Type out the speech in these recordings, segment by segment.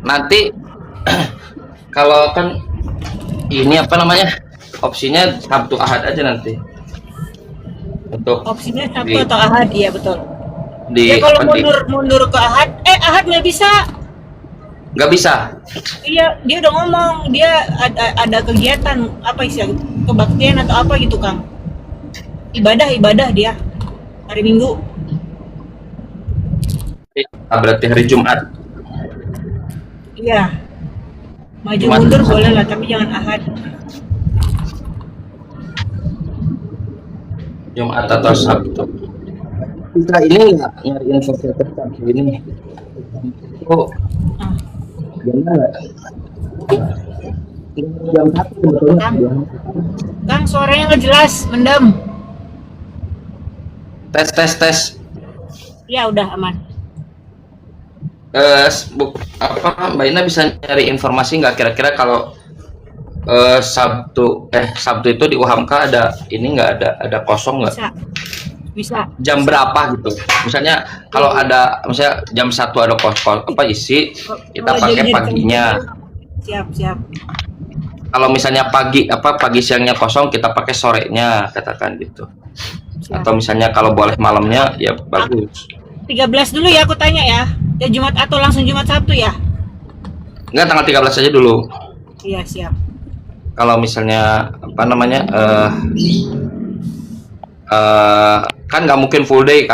nanti kalau kan ini apa namanya, opsinya Sabtu Ahad aja nanti untuk Opsinya Sabtu di atau Ahad, iya betul. di Ya kalau apa di mundur ke Ahad, Ahad nggak bisa. nggak bisa. Iya, dia udah ngomong dia ada kegiatan apa sih, kebaktian atau apa gitu Kang. Ibadah dia hari Minggu. Berarti hari Jumat. Iya. Maju Jumat. mundur boleh lah, tapi jangan Ahad. Jumat atau Sabtu. Kita ini nggak nyari info tentang ini. Oh, Ah, gimana? Jam 1 sebetulnya. Kang suaranya nggak jelas, mendem. Tes. Ya udah aman. Apa Mbak Ina bisa nyari informasi nggak kira-kira kalau Sabtu itu di UHAMK ada ini nggak, ada kosong nggak? Bisa. Jam berapa gitu? Misalnya kalau ada misalnya jam 1 ada kosong apa isi, kita pakai paginya. Siap. Kalau misalnya pagi siangnya kosong, kita pakai sorenya, katakan gitu. Siap. Atau misalnya kalau boleh malamnya ya bagus. 13 dulu ya aku tanya ya. Ya Jumat atau langsung Jumat Sabtu ya? Enggak, tanggal 13 aja dulu. Iya, siap. Kalau misalnya apa namanya kan nggak mungkin full day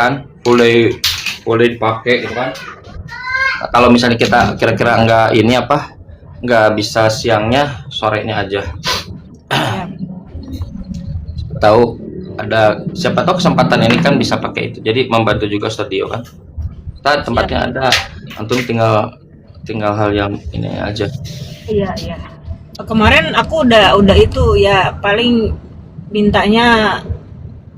dipakai gitu kan. Nah, kalau misalnya kita kira-kira nggak bisa siangnya, sorenya aja. Siapa tahu kesempatan ini kan bisa pakai itu, jadi membantu juga studio kan. Tempatnya ada, antum tinggal hal yang ini aja. Iya. Kemarin aku udah itu ya, paling mintanya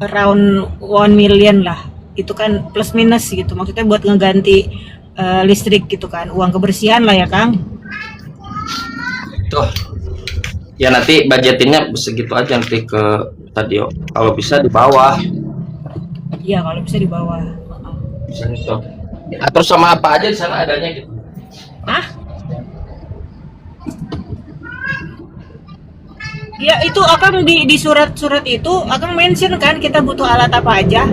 around 1 million lah. Itu kan plus minus gitu. Maksudnya buat ngeganti listrik gitu kan. Uang kebersihan lah ya, Kang. Tuh. Ya nanti budgetinnya segitu aja nanti ke studio. Kalau bisa di bawah. Iya, kalau bisa di bawah. Bisa gitu. Atau sama apa aja di sana adanya gitu. Hah? Ya itu akan di surat-surat itu akan mention kan kita butuh alat apa aja.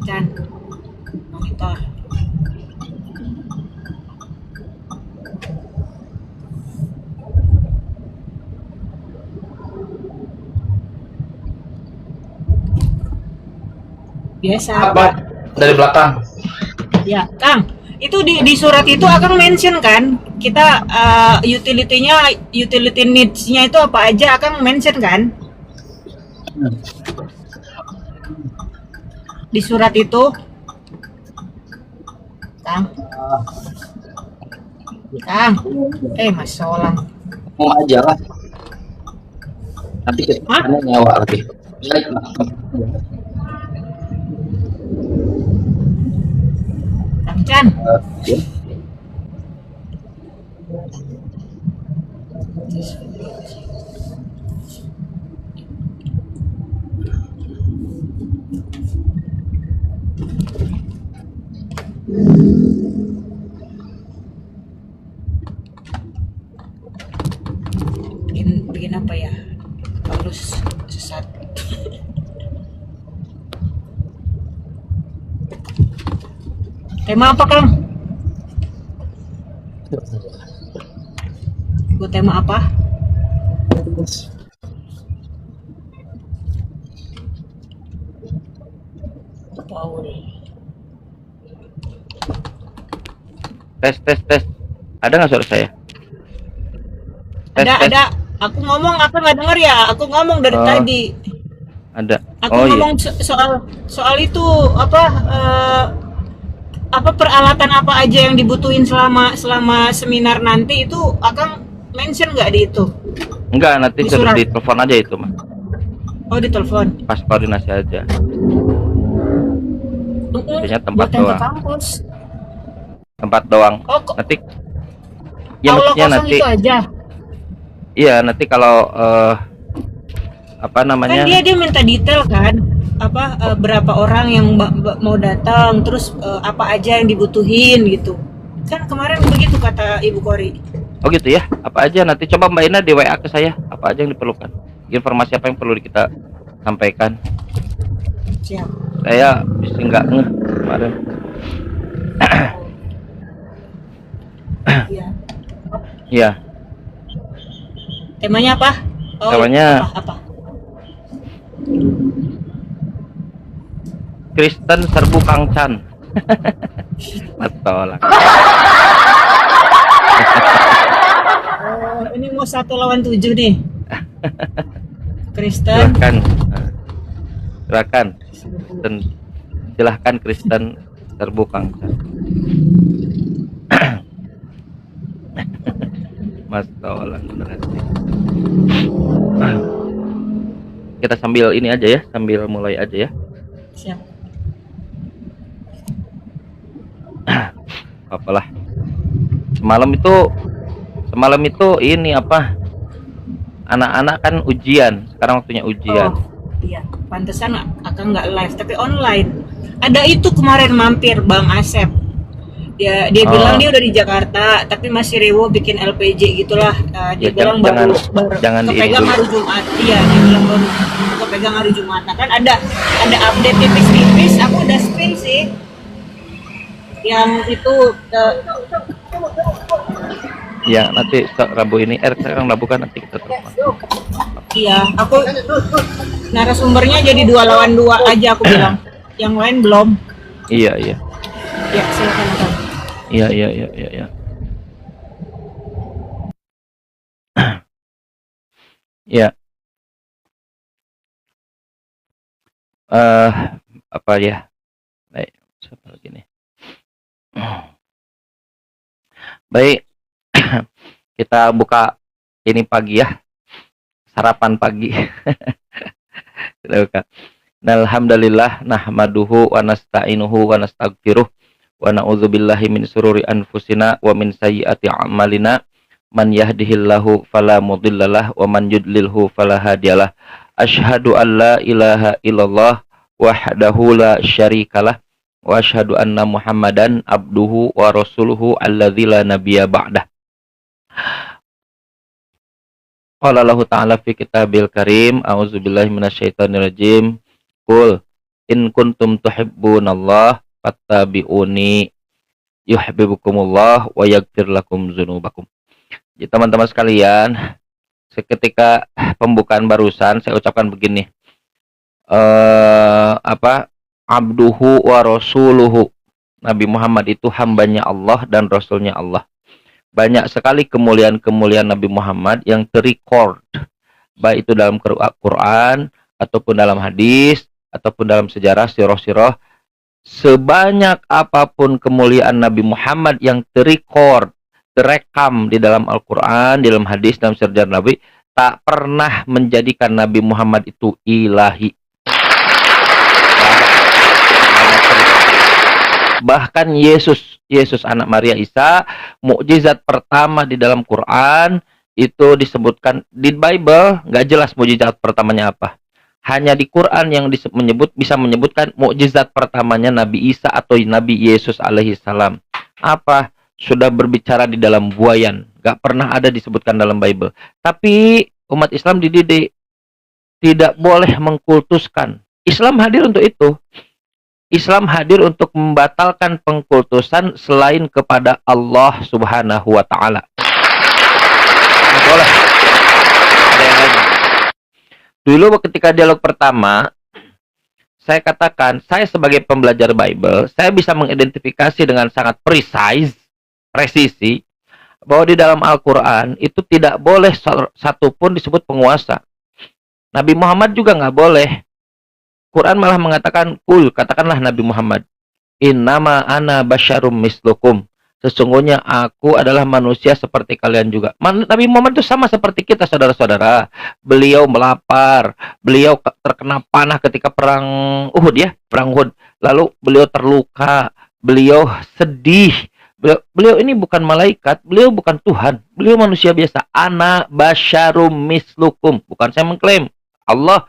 Dan monitor. Biasa. Apa? Dari belakang. Ya, Kang. Itu di surat itu akan mention kan kita utility needs-nya itu apa aja akan mention kan di surat itu, Kang. Mas Solang. Mau aja lah. Nanti kita sana nyewa lagi. Kang Chan. Bikin apa ya? Halus sesat. Tema apa, Kang? Buat tema apa? Paul. Tes. Ada nggak suara saya? Ada. Aku ngomong apa nggak dengar ya? Aku ngomong dari tadi. Ada. Aku ngomong soal itu apa peralatan apa aja yang dibutuhin selama seminar nanti itu akan mention nggak di itu? Enggak, nanti suruh di telepon aja itu mah. Oh, di telepon. Pas koordinasi aja. Biasanya tempat buat yang doang. ke kampus. Tempat doang. Oh, nanti ya kalau maksudnya kosong nanti itu aja. iya nanti kalau apa namanya, Kan dia minta detail kan. berapa orang yang mau datang, terus apa aja yang dibutuhin gitu. Kan kemarin begitu kata Ibu Kori. Oh gitu ya. Apa aja nanti coba Mbak Ina di WA ke saya. Apa aja yang diperlukan? Informasi apa yang perlu kita sampaikan? Siap. Saya bisa nggak ngeh kemarin. Iya. Iya. Temanya apa? Oh, Temanya apa? Kristen serbu Kang Chan. Betul. Ini mau 1 lawan 7 nih. Kristen. Silakan. Silahkan Kristen serbu Kang Chan. Mas Tolan beneran sih. Kita sambil ini aja ya, sambil mulai aja ya. Siap. Apalah. Semalam itu ini apa? Anak-anak kan ujian. Sekarang waktunya ujian. Oh, iya. Pantesan akan nggak live, tapi online. Ada itu kemarin mampir Bang Asep. Dia bilang dia udah di Jakarta, tapi masih rewo bikin LPG gitulah. Dia Ya, bilang jangan kepegang dulu. hari Jumat. Iya, dia bilang baru kepegang hari Jumat. Nah, kan ada update tipis-tipis. Aku udah spin sih. Yang itu Ya nanti Rabu ini, sekarang Rabu kan nanti kita telepon. iya, aku narasumbernya jadi 2 lawan 2 aja aku bilang. Yang lain belum. Iya. Ya, silakan Kang. Iya. Ya. Apa ya? Baik, siapa lagi nih? Baik. Kita buka ini pagi ya. Sarapan pagi. Kita buka. Alhamdulillah nahmaduhu wa nasta'inuhu wa nastaghfiruh wa na'udzubillahi min sururi anfusina wa min sayyiati a'malina. Man yahdihillahu fala mudhillalah wa man yudlilhu fala hadiyalah. Asyhadu an la ilaha illallah wahdahu la syarikalah wa asyhadu anna Muhammadan abduhu wa rasuluhu alladzi la nabiyya ba'dah. Qala Allah ta'ala fi kitabil karim, a'udzubillahi minasyaitonir rajim. Qul in kuntum tuhibbunallah fattabi'uni yuhibbukumullah wa yaghfir lakum dzunubakum. Jadi teman-teman sekalian, seketika pembukaan barusan saya ucapkan begini. Abduhu wa rasuluhu. Nabi Muhammad itu hambanya Allah dan rasulnya Allah. Banyak sekali kemuliaan-kemuliaan Nabi Muhammad yang terrecord, baik itu dalam Quran ataupun dalam hadis ataupun dalam sejarah sirah-sirah. Sebanyak apapun kemuliaan Nabi Muhammad yang terrecord, terekam di dalam Al-Quran, di dalam hadis, dalam sejarah Nabi, tak pernah menjadikan Nabi Muhammad itu ilahi. Bahkan Yesus anak Maria Isa, mukjizat pertama di dalam Quran itu disebutkan di Bible, nggak jelas mukjizat pertamanya apa. Hanya di Quran yang bisa menyebutkan mukjizat pertamanya Nabi Isa atau Nabi Yesus alaihi salam. Apa? Sudah berbicara di dalam buayan, nggak pernah ada disebutkan dalam Bible. Tapi umat Islam dididik tidak boleh mengkultuskan. Islam hadir untuk itu. Islam hadir untuk membatalkan pengkultusan selain kepada Allah Subhanahu wa taala. Boleh. Ada yang lain. Dulu ketika dialog pertama, saya katakan, saya sebagai pembelajar Bible, saya bisa mengidentifikasi dengan sangat presisi bahwa di dalam Al-Qur'an itu tidak boleh satupun disebut penguasa. Nabi Muhammad juga nggak boleh. Quran malah mengatakan, katakanlah Nabi Muhammad, innama ana basyarum mislukum. Sesungguhnya aku adalah manusia seperti kalian juga. Nabi Muhammad itu sama seperti kita, saudara-saudara. Beliau melapar, beliau terkena panah ketika perang Uhud ya, perang Uhud. Lalu beliau terluka, beliau sedih. Beliau ini bukan malaikat, beliau bukan Tuhan, beliau manusia biasa. Ana basyarum mislukum. Bukan saya mengklaim. Allah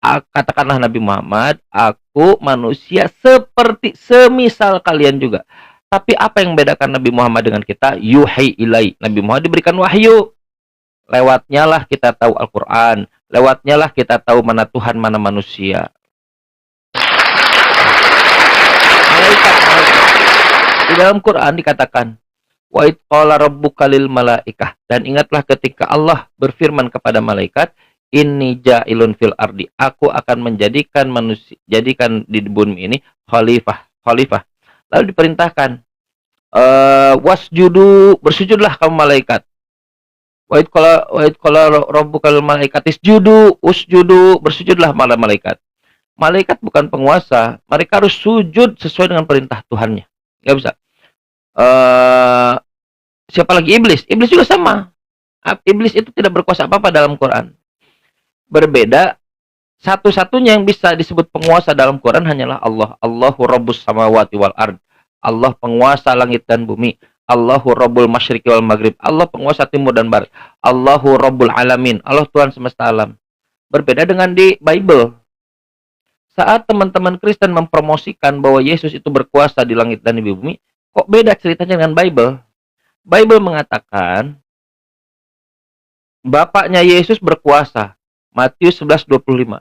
Katakanlah Nabi Muhammad, aku manusia seperti semisal kalian juga. Tapi apa yang membedakan Nabi Muhammad dengan kita? Yuhi ilai. Nabi Muhammad diberikan wahyu. Lewatnya lah kita tahu Al-Quran. Lewatnya lah kita tahu mana Tuhan, mana manusia. Malaikat. Di dalam Quran dikatakan, wa id qala rabbuka lil malaikah. Dan ingatlah ketika Allah berfirman kepada malaikat, inni ja'ilun fil ardi. Aku akan menjadikan manusia, jadikan di bumi ini khalifah. Lalu diperintahkan, wasjudu, bersujudlah kamu malaikat. Wa id qala rabbuka lil malaikati usjudu, bersujudlah malaikat. Malaikat bukan penguasa, mereka harus sujud sesuai dengan perintah Tuhannya. Nggak bisa. Siapa lagi? Iblis. Iblis juga sama. Iblis itu tidak berkuasa apa-apa dalam Quran. Berbeda, satu-satunya yang bisa disebut penguasa dalam Quran hanyalah Allah. Allahu Rabbus samawati wal ard. Allah penguasa langit dan bumi. Allahu Rabbul masyriqi wal maghrib. Allah penguasa timur dan barat. Allahu Rabbul alamin. Allah Tuhan semesta alam. Berbeda dengan di Bible. Saat teman-teman Kristen mempromosikan bahwa Yesus itu berkuasa di langit dan di bumi, kok beda ceritanya dengan Bible? Bible mengatakan bapaknya Yesus berkuasa. Matius 11:25.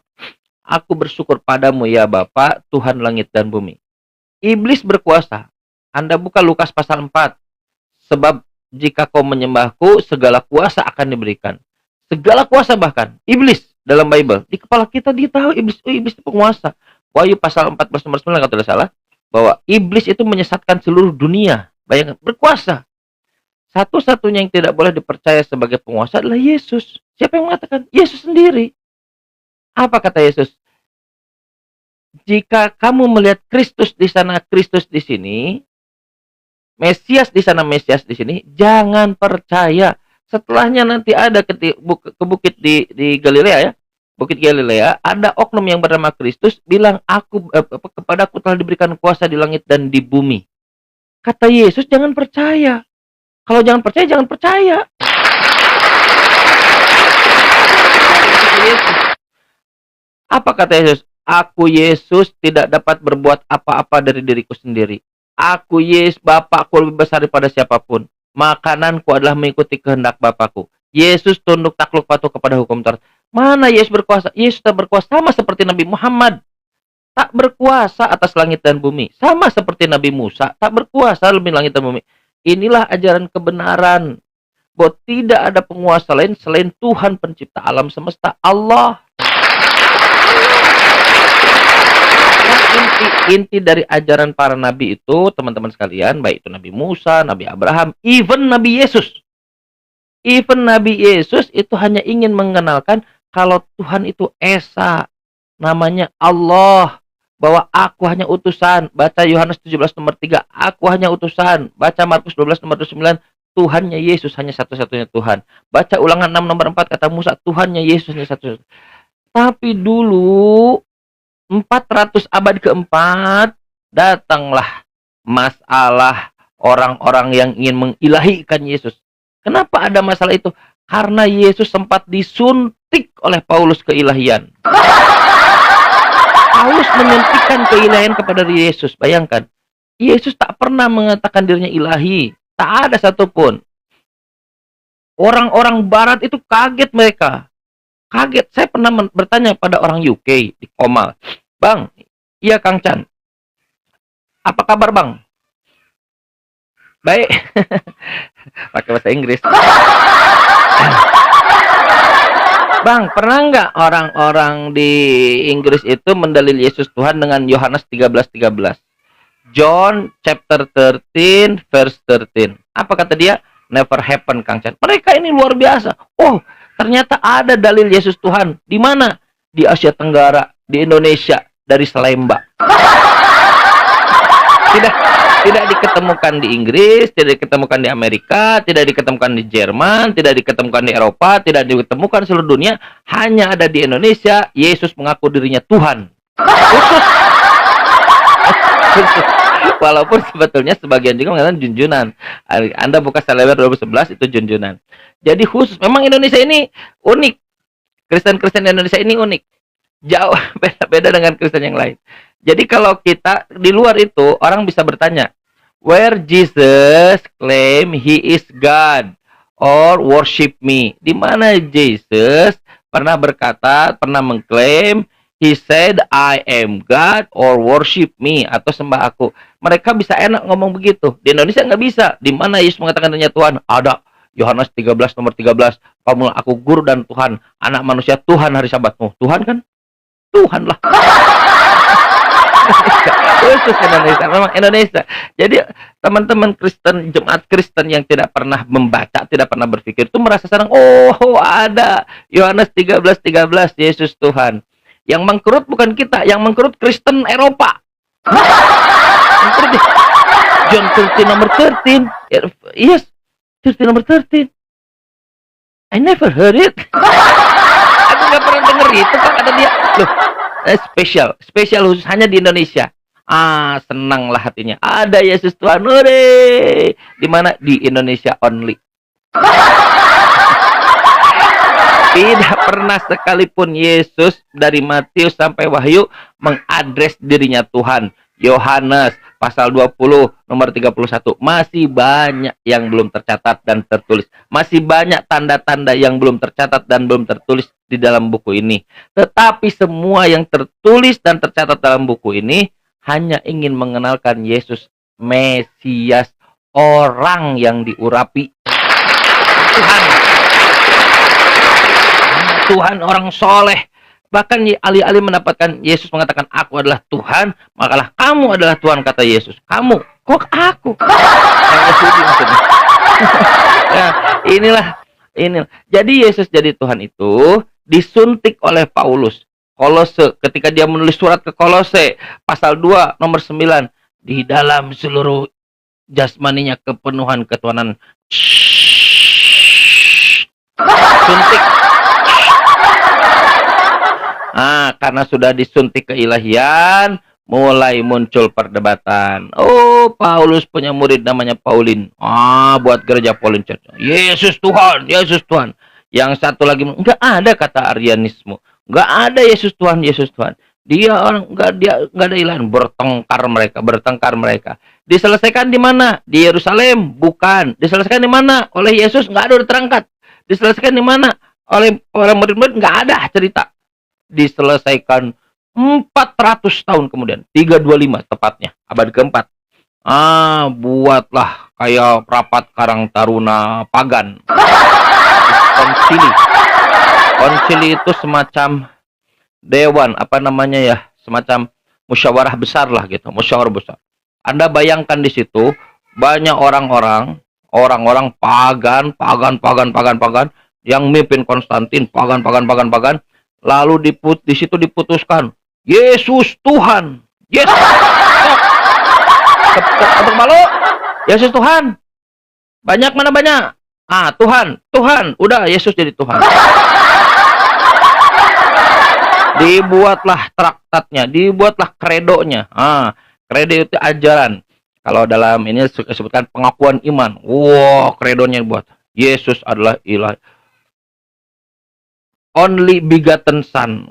Aku bersyukur padamu ya Bapa, Tuhan langit dan bumi. Iblis berkuasa. Anda buka Lukas pasal 4. Sebab jika kau menyembahku, segala kuasa akan diberikan. Segala kuasa bahkan. Iblis dalam Bible. Di kepala kita dia tahu iblis itu penguasa. Wahyu pasal 14 nomor 9 kalau tidak salah. Bahwa iblis itu menyesatkan seluruh dunia. Bayangkan, berkuasa. Satu-satunya yang tidak boleh dipercaya sebagai penguasa adalah Yesus. Siapa yang mengatakan? Yesus sendiri. Apa kata Yesus? Jika kamu melihat Kristus di sana, Kristus di sini, Mesias di sana, Mesias di sini, jangan percaya. Setelahnya nanti ada ke bukit di Galilea ya. Bukit Galilea, ada oknum yang bernama Kristus bilang, kepadaku telah diberikan kuasa di langit dan di bumi. Kata Yesus, jangan percaya. Kalau jangan percaya, jangan percaya. Apa kata Yesus? Aku Yesus tidak dapat berbuat apa-apa dari diriku sendiri. Aku Yesus, Bapakku lebih besar daripada siapapun. Makananku adalah mengikuti kehendak Bapakku. Yesus tunduk takluk patuh kepada hukum Taurat. Mana Yesus berkuasa? Yesus tak berkuasa, sama seperti Nabi Muhammad. Tak berkuasa atas langit dan bumi. Sama seperti Nabi Musa. Tak berkuasa lebih langit dan bumi. Inilah ajaran kebenaran. Bahwa tidak ada penguasa lain selain Tuhan pencipta alam semesta, Allah. Inti dari ajaran para nabi itu, teman-teman sekalian, baik itu Nabi Musa, Nabi Abraham, even Nabi Yesus. Even Nabi Yesus itu hanya ingin mengenalkan kalau Tuhan itu Esa. Namanya Allah. Bahwa aku hanya utusan. Baca Yohanes 17 nomor 3. Aku hanya utusan. Baca Markus 12 nomor 9. Tuhannya Yesus hanya satu-satunya Tuhan. Baca Ulangan 6 nomor 4. Kata Musa, Tuhannya Yesus hanya satu-satunya. Tapi dulu 400 abad keempat datanglah masalah orang-orang yang ingin mengilahikan Yesus. Kenapa ada masalah itu? Karena Yesus sempat disuntik oleh Paulus keilahian. Paulus menyuntikkan keilahian kepada Yesus. Bayangkan, Yesus tak pernah mengatakan dirinya ilahi. Tak ada satupun. Orang-orang barat itu kaget mereka. Kaget. Saya pernah bertanya pada orang UK di Komal. Bang, iya Kang Chan. Apa kabar Bang? Baik. Pakai bahasa Inggris. Bang, pernah nggak orang-orang di Inggris itu mendalil Yesus Tuhan dengan Yohanes 13:13? John chapter 13 verse 13. Apa kata dia? Never happen, Kang Chan. Mereka ini luar biasa. Oh, ternyata ada dalil Yesus Tuhan. Di mana? Di Asia Tenggara, di Indonesia, dari Salemba. Tidak diketemukan di Inggris, tidak diketemukan di Amerika, tidak diketemukan di Jerman, tidak diketemukan di Eropa, tidak diketemukan seluruh dunia, hanya ada di Indonesia. Yesus mengaku dirinya Tuhan. Walaupun sebetulnya sebagian juga mengatakan junjunan. Anda buka Salemba 2011 itu junjunan. Jadi khusus, memang Indonesia ini unik. Kristen-Kristen Indonesia ini unik. Jauh beda-beda dengan Kristen yang lain. Jadi kalau kita di luar itu orang bisa bertanya, where Jesus claim he is God or worship me. Di mana Jesus pernah berkata, pernah mengklaim he said I am God or worship me atau sembah aku. Mereka bisa enak ngomong begitu. Di Indonesia nggak bisa. Di mana Yesus mengatakan dirinya Tuhan? Ada. Yohanes 13 nomor 13. Kamu aku guru dan Tuhan, anak manusia Tuhan hari Sabatmu. Tuhan kan? Tuhan lah. Khusus Indonesia, memang Indonesia. Jadi teman-teman Kristen, jemaat Kristen yang tidak pernah membaca, tidak pernah berpikir itu merasa senang. Oh, ada Yohanes 13:13 Yesus Tuhan. Yang mengkerut bukan kita, yang mengkerut Kristen Eropa. Mengkerut John 13 nomor 13. Yes, 13 nomor 13. I never heard it. Aku nggak pernah denger itu, Pak, kata dia. Loh, spesial khusus hanya di Indonesia. Senanglah hatinya. Ada Yesus Tuhan, hore. Di mana? Di Indonesia only. Tidak pernah sekalipun Yesus dari Matius sampai Wahyu mengadres dirinya Tuhan. Yohanes pasal 20 nomor 31 masih banyak yang belum tercatat dan tertulis. Masih banyak tanda-tanda yang belum tercatat dan belum tertulis di dalam buku ini. Tetapi semua yang tertulis dan tercatat dalam buku ini hanya ingin mengenalkan Yesus Mesias, orang yang diurapi Tuhan. Tuhan orang soleh. Bahkan alih-alih mendapatkan Yesus mengatakan aku adalah Tuhan, makalah kamu adalah Tuhan, kata Yesus. Kamu, kok aku? Yang Yahudi maksudnya. Nah, inilah. Jadi Yesus jadi Tuhan itu disuntik oleh Paulus. Kolose, ketika dia menulis surat ke Kolose, pasal 2 nomor 9, di dalam seluruh jasmaninya kepenuhan ketuhanan. Suntik. Karena sudah disuntik keilahian, mulai muncul perdebatan. Oh, Paulus punya murid namanya Paulin. Buat gereja Pauline Church. Yesus Tuhan, Yesus Tuhan. Yang satu lagi, enggak ada kata Arianisme. Enggak ada Yesus Tuhan, Yesus Tuhan. Dia orang enggak ada ilahan. Bertengkar mereka. Diselesaikan di mana? Di Yerusalem? Bukan. Diselesaikan di mana? Oleh Yesus? Enggak ada udah terangkat. Diselesaikan di mana? Oleh murid-murid? Enggak ada cerita. Diselesaikan 400 tahun kemudian, 325 tepatnya, abad keempat. Buatlah kayak rapat Karang Taruna Pagan. Konsili. Konsili itu semacam dewan, apa namanya ya, semacam musyawarah besar lah gitu, musyawarah besar. Anda bayangkan di situ banyak orang-orang pagan yang mimpin Konstantin, pagan. Lalu di situ diputuskan Yesus Tuhan. Yesus. Untuk malu. Yesus Tuhan. Banyak mana banyak? Tuhan. Udah Yesus jadi Tuhan. Dibuatlah traktatnya, dibuatlah kredonya. Kredo itu ajaran. Kalau dalam ini disebutkan pengakuan iman. Kredonya dibuat. Yesus adalah ilah. Only begotten son.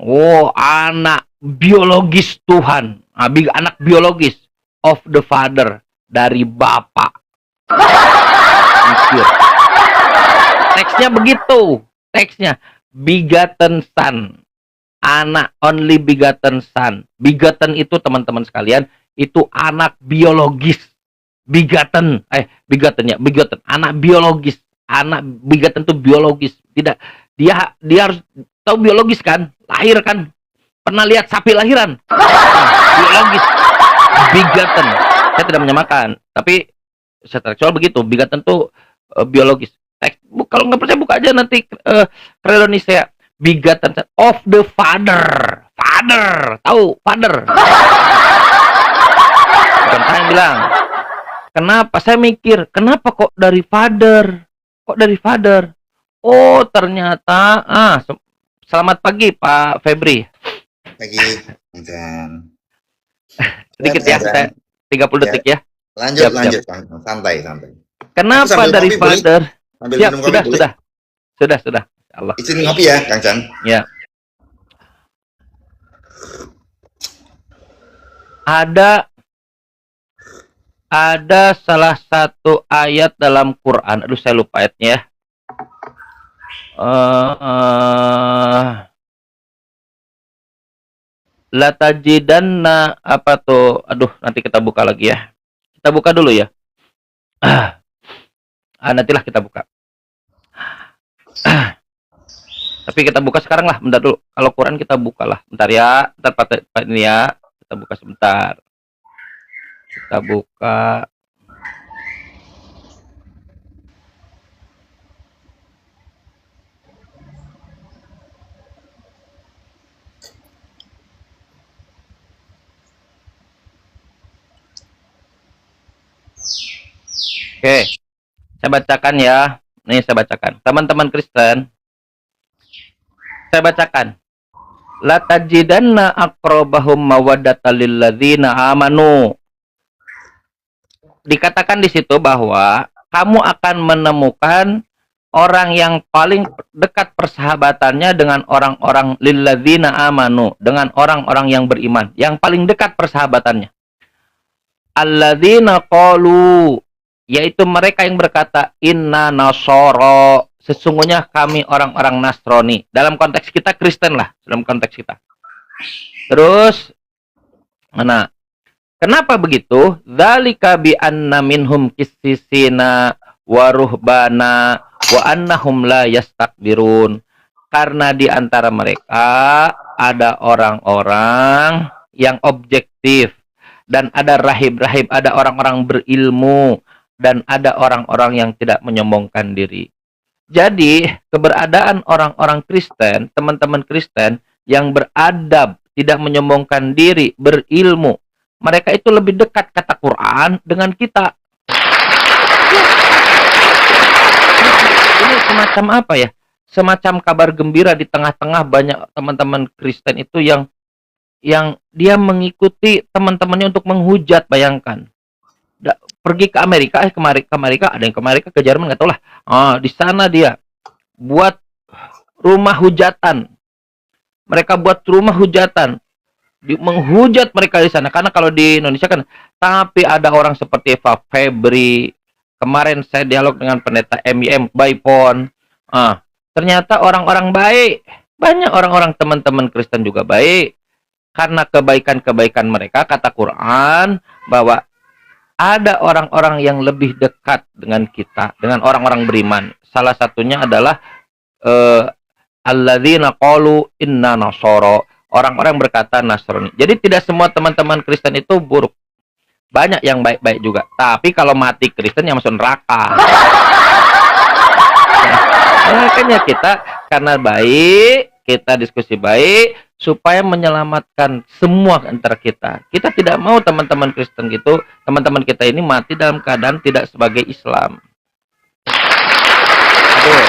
Anak biologis Tuhan. Anak biologis of the Father, dari Bapa. Teksnya begitu. Teksnya begotten son. Anak, only begotten son. Begotten itu teman-teman sekalian, itu anak biologis. Begotten. Begotten. Anak biologis. Anak begotten itu biologis. Tidak, dia harus tahu biologis kan, lahir kan, pernah lihat sapi lahiran, biologis, begotten. Saya tidak menyamakan, tapi secara tekstual begitu, begotten tuh biologis. Kalau nggak percaya buka aja nanti Kredo Nicea, begotten of the Father, tahu Father. Bukan saya yang bilang. Kenapa? Saya mikir, kenapa kok dari Father? Oh, ternyata selamat pagi Pak Febri. Pagi, Bang. Sedikit ya, 30 detik ya. Lanjut. Santai. Kenapa dari Father? Siap, sudah. Allah. Izin ngopi ya, Kang Chan. Ya. ada salah satu ayat dalam Quran. Aduh, saya lupa ayatnya ya. Latajidanna apa tuh? Aduh, nanti kita buka lagi ya. Kita buka dulu ya. Nantilah kita buka. Tapi kita buka sekarang lah, bentar dulu. Kalau Quran kita buka lah. Bentar ya, bentar Pak ini ya. Kita buka sebentar. Kita buka. Oke, saya bacakan ya. Nih saya bacakan. Teman-teman Kristen, saya bacakan. La tajidanna aqrabahum mawaddatan lil ladzina amanu. Dikatakan di situ bahwa kamu akan menemukan orang yang paling dekat persahabatannya dengan orang-orang lil ladzina amanu, dengan orang-orang yang beriman, yang paling dekat persahabatannya. Alladzina qalu, yaitu mereka yang berkata inna nasoro, sesungguhnya kami orang-orang Nasrani. Dalam konteks kita Kristen lah, dalam konteks kita. Terus mana? Kenapa begitu? Dzalika bi anna minhum qissisina wa ruhbana wa annahum la yastakbirun. Karena di antara mereka ada orang-orang yang objektif, dan ada rahib-rahib, ada orang-orang berilmu, dan ada orang-orang yang tidak menyombongkan diri. Jadi, keberadaan orang-orang Kristen, teman-teman Kristen yang beradab, tidak menyombongkan diri, berilmu, mereka itu lebih dekat kata Quran dengan kita. Ini semacam apa ya? Semacam kabar gembira di tengah-tengah banyak teman-teman Kristen itu yang dia mengikuti teman-temannya untuk menghujat, bayangkan. Pergi ke Amerika, ke Amerika, ada yang ke Amerika, ke Jerman, nggak tahu lah. Di sana dia buat rumah hujatan. Mereka buat rumah hujatan, menghujat mereka di sana. Karena kalau di Indonesia kan, tapi ada orang seperti Eva Febri. Kemarin saya dialog dengan pendeta MIM Baipon. Ternyata orang-orang baik, banyak orang-orang teman-teman Kristen juga baik. Karena kebaikan-kebaikan mereka, kata Quran bahwa ada orang-orang yang lebih dekat dengan kita, dengan orang-orang beriman. Salah satunya adalah alladzina qalu inna nasoro, orang-orang berkata Nasrani. Jadi tidak semua teman-teman Kristen itu buruk. Banyak yang baik-baik juga. Tapi kalau mati Kristen yang masuk neraka. Makanya kita karena baik, kita diskusi baik supaya menyelamatkan semua antara kita. Kita tidak mau teman-teman Kristen gitu, teman-teman kita ini mati dalam keadaan tidak sebagai Islam. Aduh.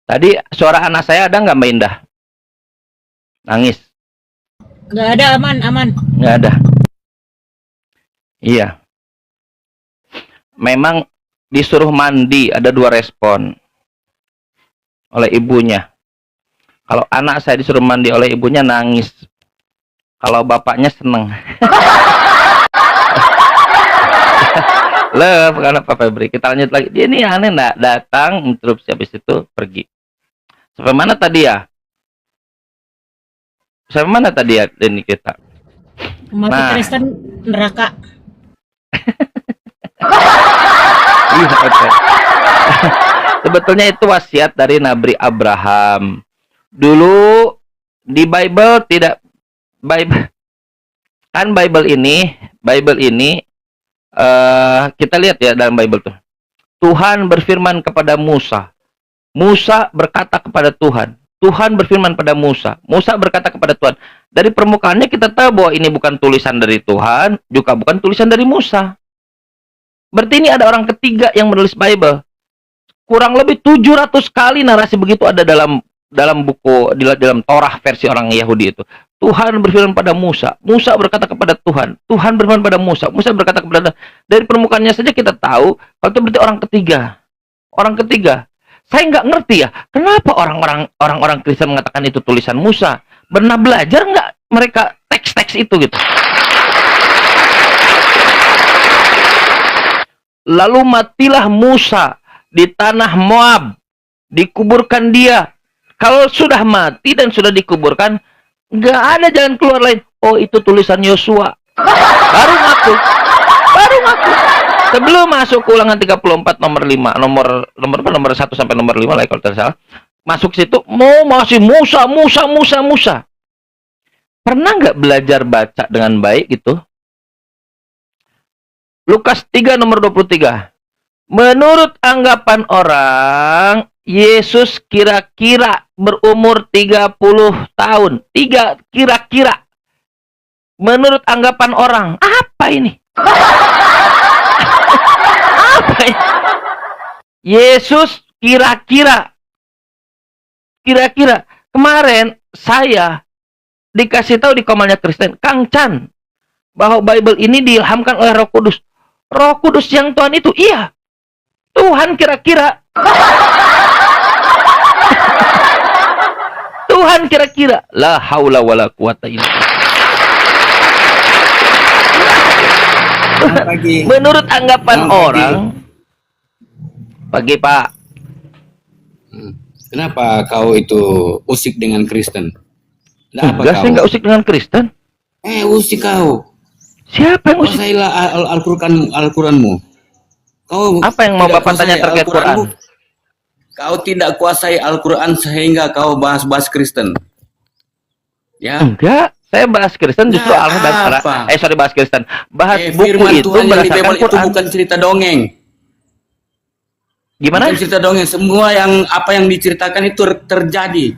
Tadi suara anak saya ada nggak, Mbak Indah? Nangis? Nggak ada, aman. Nggak ada. Iya. Memang disuruh mandi, ada 2 respon oleh ibunya. Kalau anak saya disuruh mandi oleh ibunya nangis. Kalau bapaknya seneng. Love, karena Pak Febri. Kita lanjut lagi. Dia ini aneh, nggak datang, interupsi, habis itu pergi. Sampai mana tadi ya? Sampai mana tadi ya ini kita? Mati Kristen neraka. Iya, okay. Sebetulnya itu wasiat dari Nabi Abraham. Dulu di Bible tidak, Bible ini kita lihat ya dalam Bible tuh. Tuhan berfirman kepada Musa. Musa berkata kepada Tuhan. Tuhan berfirman pada Musa. Musa berkata kepada Tuhan. Dari permukaannya kita tahu bahwa ini bukan tulisan dari Tuhan, juga bukan tulisan dari Musa. Berarti ini ada orang ketiga yang menulis Bible. Kurang lebih 700 kali narasi begitu ada dalam buku, dalam Torah versi orang Yahudi itu. Tuhan berfirman pada Musa. Musa berkata kepada Tuhan. Tuhan berfirman pada Musa. Musa berkata kepada. Dari permukaannya saja kita tahu kalau itu berarti orang ketiga. Orang ketiga. Saya nggak ngerti ya, kenapa orang-orang Kristen mengatakan itu tulisan Musa? Pernah belajar nggak mereka teks-teks itu gitu? Lalu matilah Musa di tanah Moab, dikuburkan dia. Kalau sudah mati dan sudah dikuburkan, nggak ada jalan keluar lain. Oh, itu tulisan Yosua. Baru ngaku. Sebelum masuk ke Ulangan 34 nomor 5, nomor 1 sampai nomor 5 lah kalau tidak salah. Masuk situ, masih Musa. Pernah nggak belajar baca dengan baik gitu? Lukas 3 nomor 23. Menurut anggapan orang, Yesus kira-kira berumur 30 tahun. Kira-kira. Menurut anggapan orang. Apa ini? Apa ini? Yesus kira-kira. Kemarin saya dikasih tahu di Komalnya Kristen, Kang Chan, bahwa Bible ini diilhamkan oleh Roh Kudus. Roh Kudus yang Tuhan itu, iya. Tuhan kira-kira. Tuhan kira-kira. La haula wala quwata illa billah. Menurut anggapan orang. Pagi, Pak. Kenapa kau itu usik dengan Kristen? Enggak, saya nggak usik dengan Kristen. Usik kau. Siapa yang usik? Kuasailah Al-Quranmu. Kau apa yang mau Bapak tanya terkait Quran? Kau tidak kuasai Al-Quran sehingga kau bahas-bahas Kristen. Ya? Enggak, saya bahas Kristen justru bahas Kristen. Bahas buku itu berdasarkan Quran. Itu bukan cerita dongeng. Gimana? Bukan cerita dongeng. Semua apa yang diceritakan itu terjadi.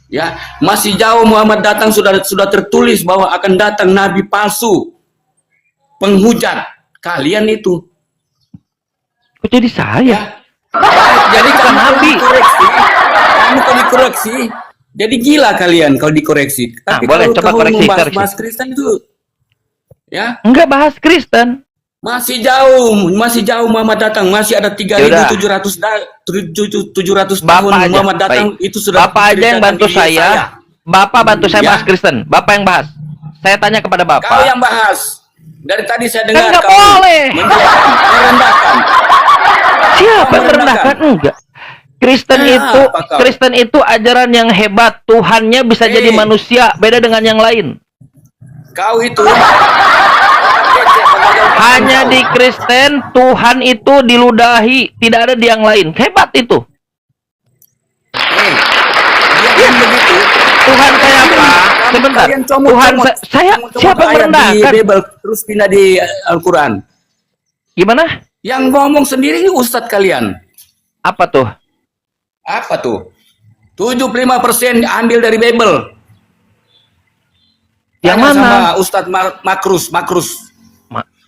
Ya, masih jauh Muhammad datang sudah tertulis bahwa akan datang nabi palsu, penghujat. Kalian itu. Kok jadi saya? Ya. Jadi kamu nabi dikoreksi. Kamu kalau dikoreksi, jadi gila kalian kalau dikoreksi. Tapi boleh coba koreksi. Bahas Kristen itu, ya? Enggak bahas Kristen. Masih jauh Muhammad datang, masih ada 3.700 tahun Muhammad datang. Baik. Itu sudah Bapak aja yang bantu saya. Bapak bantu saya bahas Kristen. Bapak yang bahas. Saya tanya kepada Bapak. Kau yang bahas. Dari tadi saya dengar enggak boleh. Merendahkan. Siapa yang merendahkan? Enggak. Kristen itu ajaran yang hebat. Tuhannya bisa jadi manusia, beda dengan yang lain. Kau itu hanya di Kristen Tuhan itu diludahi, tidak ada di yang lain. Hebat itu. Begitu. Tuhan saya apa? Sebentar. Tuhan saya siapa yang merendahkan? Di Bible terus pindah di Al-Quran. Gimana? Yang ngomong sendiri Ustadz kalian. Apa tuh? 75% ambil dari Bible. Yang mana? Sama Ustadz Makrus.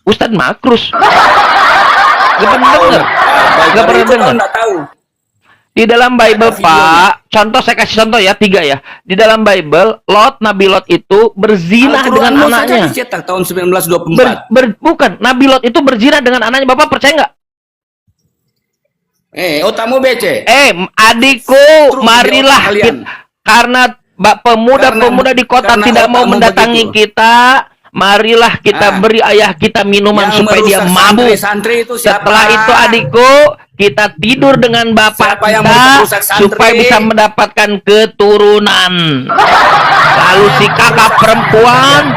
Ustadz Makrus. Gak pernah dengar. Gak pernah dengar. Di dalam Bible, Pak, contoh saya kasih contoh ya, 3 ya. Di dalam Bible, Nabi Lot itu berzina dengan anaknya. Dicetak tahun 1924. Bukan, Nabi Lot itu berzina dengan anaknya. Bapak percaya nggak? Otamu BC. Adikku, marilah kita, karena pemuda-pemuda di kota tidak mau mendatangi kita. Marilah kita beri ayah kita minuman supaya dia mabuk. Setelah itu adikku, kita tidur dengan bapak kita supaya bisa mendapatkan keturunan. Lalu si kakak perempuan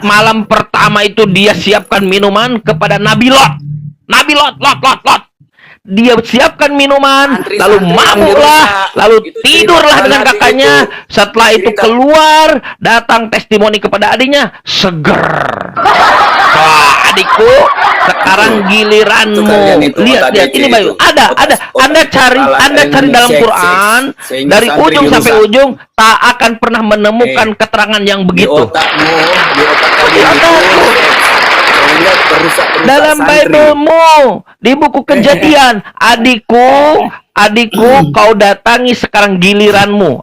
malam pertama itu dia siapkan minuman kepada Nabi Lot. Lot. Dia siapkan minuman, lalu mabuklah, lalu tidurlah dengan kakaknya. Setelah itu keluar, datang testimoni kepada adiknya, seger. Wah, adikku, sekarang giliranmu. Lihat, ini Bayu. Ada. Anda cari dalam Quran, dari ujung sampai ujung, tak akan pernah menemukan keterangan yang begitu. Di otak kalian itu, dalam Bible-mu, di buku Kejadian, adikku, kau datangi sekarang giliranmu.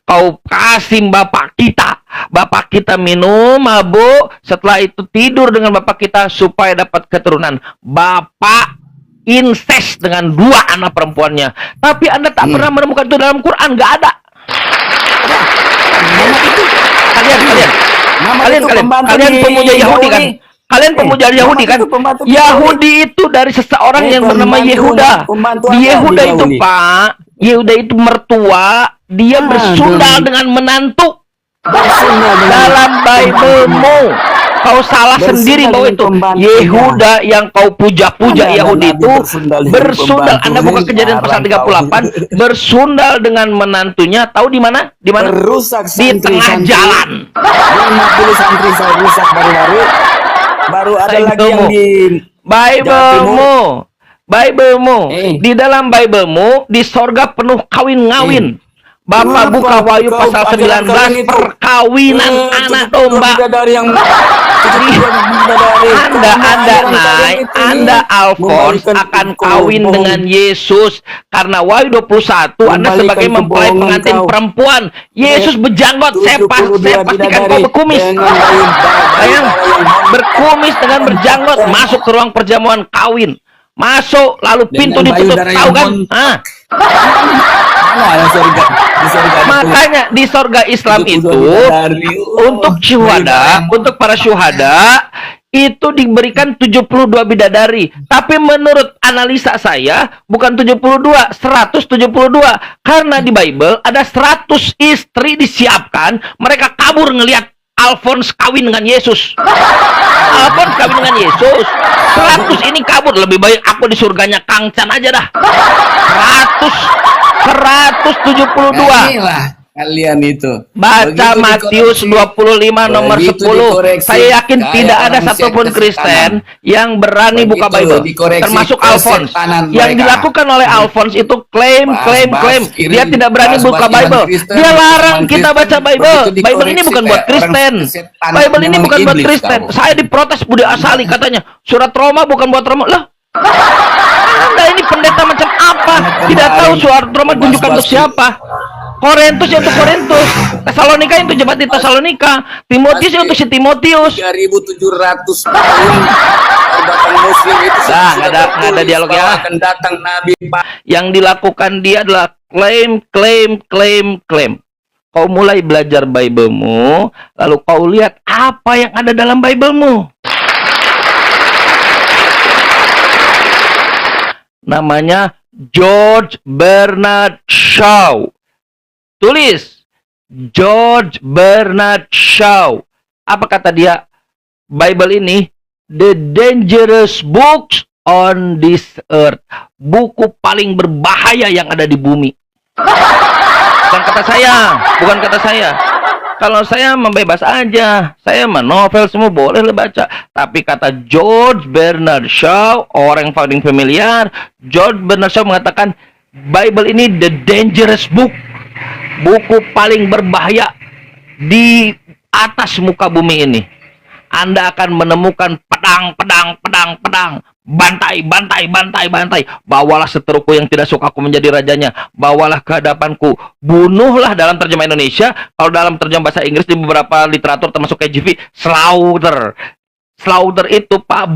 Kau kasih bapak kita minum, mabuk, setelah itu tidur dengan bapak kita supaya dapat keturunan. Bapak incest dengan 2 anak perempuannya. Tapi Anda tak pernah menemukan itu dalam Quran, nggak ada. Kalian pemuja Yahudi kan? Kalian pemuja Yahudi kan? Yahudi itu dari seseorang yang bernama Yehuda. Di Yehuda itu, Pak, Yehuda itu mertua, dia bersundal dengan menantu. Dalam Bible-mu, kau salah sendiri bahwa itu Yehuda yang kau puja-puja. Yahudi itu bersundal. Anda buka Kejadian pasal 38, bersundal dengan menantunya. Tahu di mana? Di mana? Di tengah jalan. 50 santri saya rusak baru ada lagi yang di Bible-mu. Di dalam Bible-mu, di sorga penuh kawin-ngawin. Bapak buka Wahyu pasal 19, perkawinan anak domba. Anda Alphonse akan kawin dengan Yesus, karena Wahyu 21 Anda sebagai mempelai pengantin perempuan. Yesus berjanggot. Saya pastikan kau berkumis. Sayang, berkumis dengan berjanggot masuk ke ruang perjamuan kawin. Masuk, lalu pintu ditutup, tahu kan? Makanya di sorga Islam itu untuk syuhada, untuk para syuhada itu diberikan 72 bidadari. Tapi menurut analisa saya bukan 72, 172. Karena di Bible ada 100 istri disiapkan, mereka kabur ngelihat Alphonse kawin dengan Yesus. Alphonse kawin dengan Yesus. 100 ini kabur. Lebih baik aku di surganya Kang Chan aja dah. 172. Kalian itu baca Matius 25 nomor 10. Saya yakin tidak ada satupun Kristen yang berani buka Bible, termasuk Alphonse. Yang dilakukan oleh Alphonse itu klaim. Dia tidak berani buka Bible. Dia larang kita baca Bible. Bible ini bukan buat Kristen. Bible ini bukan buat Kristen. Saya diprotes Budi Asali, katanya surat Roma bukan buat Roma. Lah, Anda ini pendeta macam apa? Tidak tahu surat Roma tunjukkan untuk siapa. Korintus ya untuk Korintus, Tesalonika itu jemaat di Tesalonika, Timotius ya untuk si Timotius. 3.700 tahun datang Muslim itu nggak ada dialog ya. Akan datang Nabi. Yang dilakukan dia adalah klaim. Kau mulai belajar Bible-mu, lalu kau lihat apa yang ada dalam Bible-mu. Namanya George Bernard Shaw. Tulis George Bernard Shaw. Apa kata dia? Bible ini the dangerous books on this earth. Buku paling berbahaya yang ada di bumi. Bukan kata saya. Kalau saya membebas aja. Saya novel semua boleh baca. Tapi kata George Bernard Shaw, orang yang paling familiar, George Bernard Shaw mengatakan Bible ini the dangerous book. Buku paling berbahaya di atas muka bumi ini. Anda akan menemukan pedang. Bantai. Bawalah seteruku yang tidak suka aku menjadi rajanya. Bawalah ke hadapanku. Bunuhlah dalam terjemah Indonesia. Kalau dalam terjemah bahasa Inggris di beberapa literatur termasuk KJV, slaughter. Slaughter itu, Pak,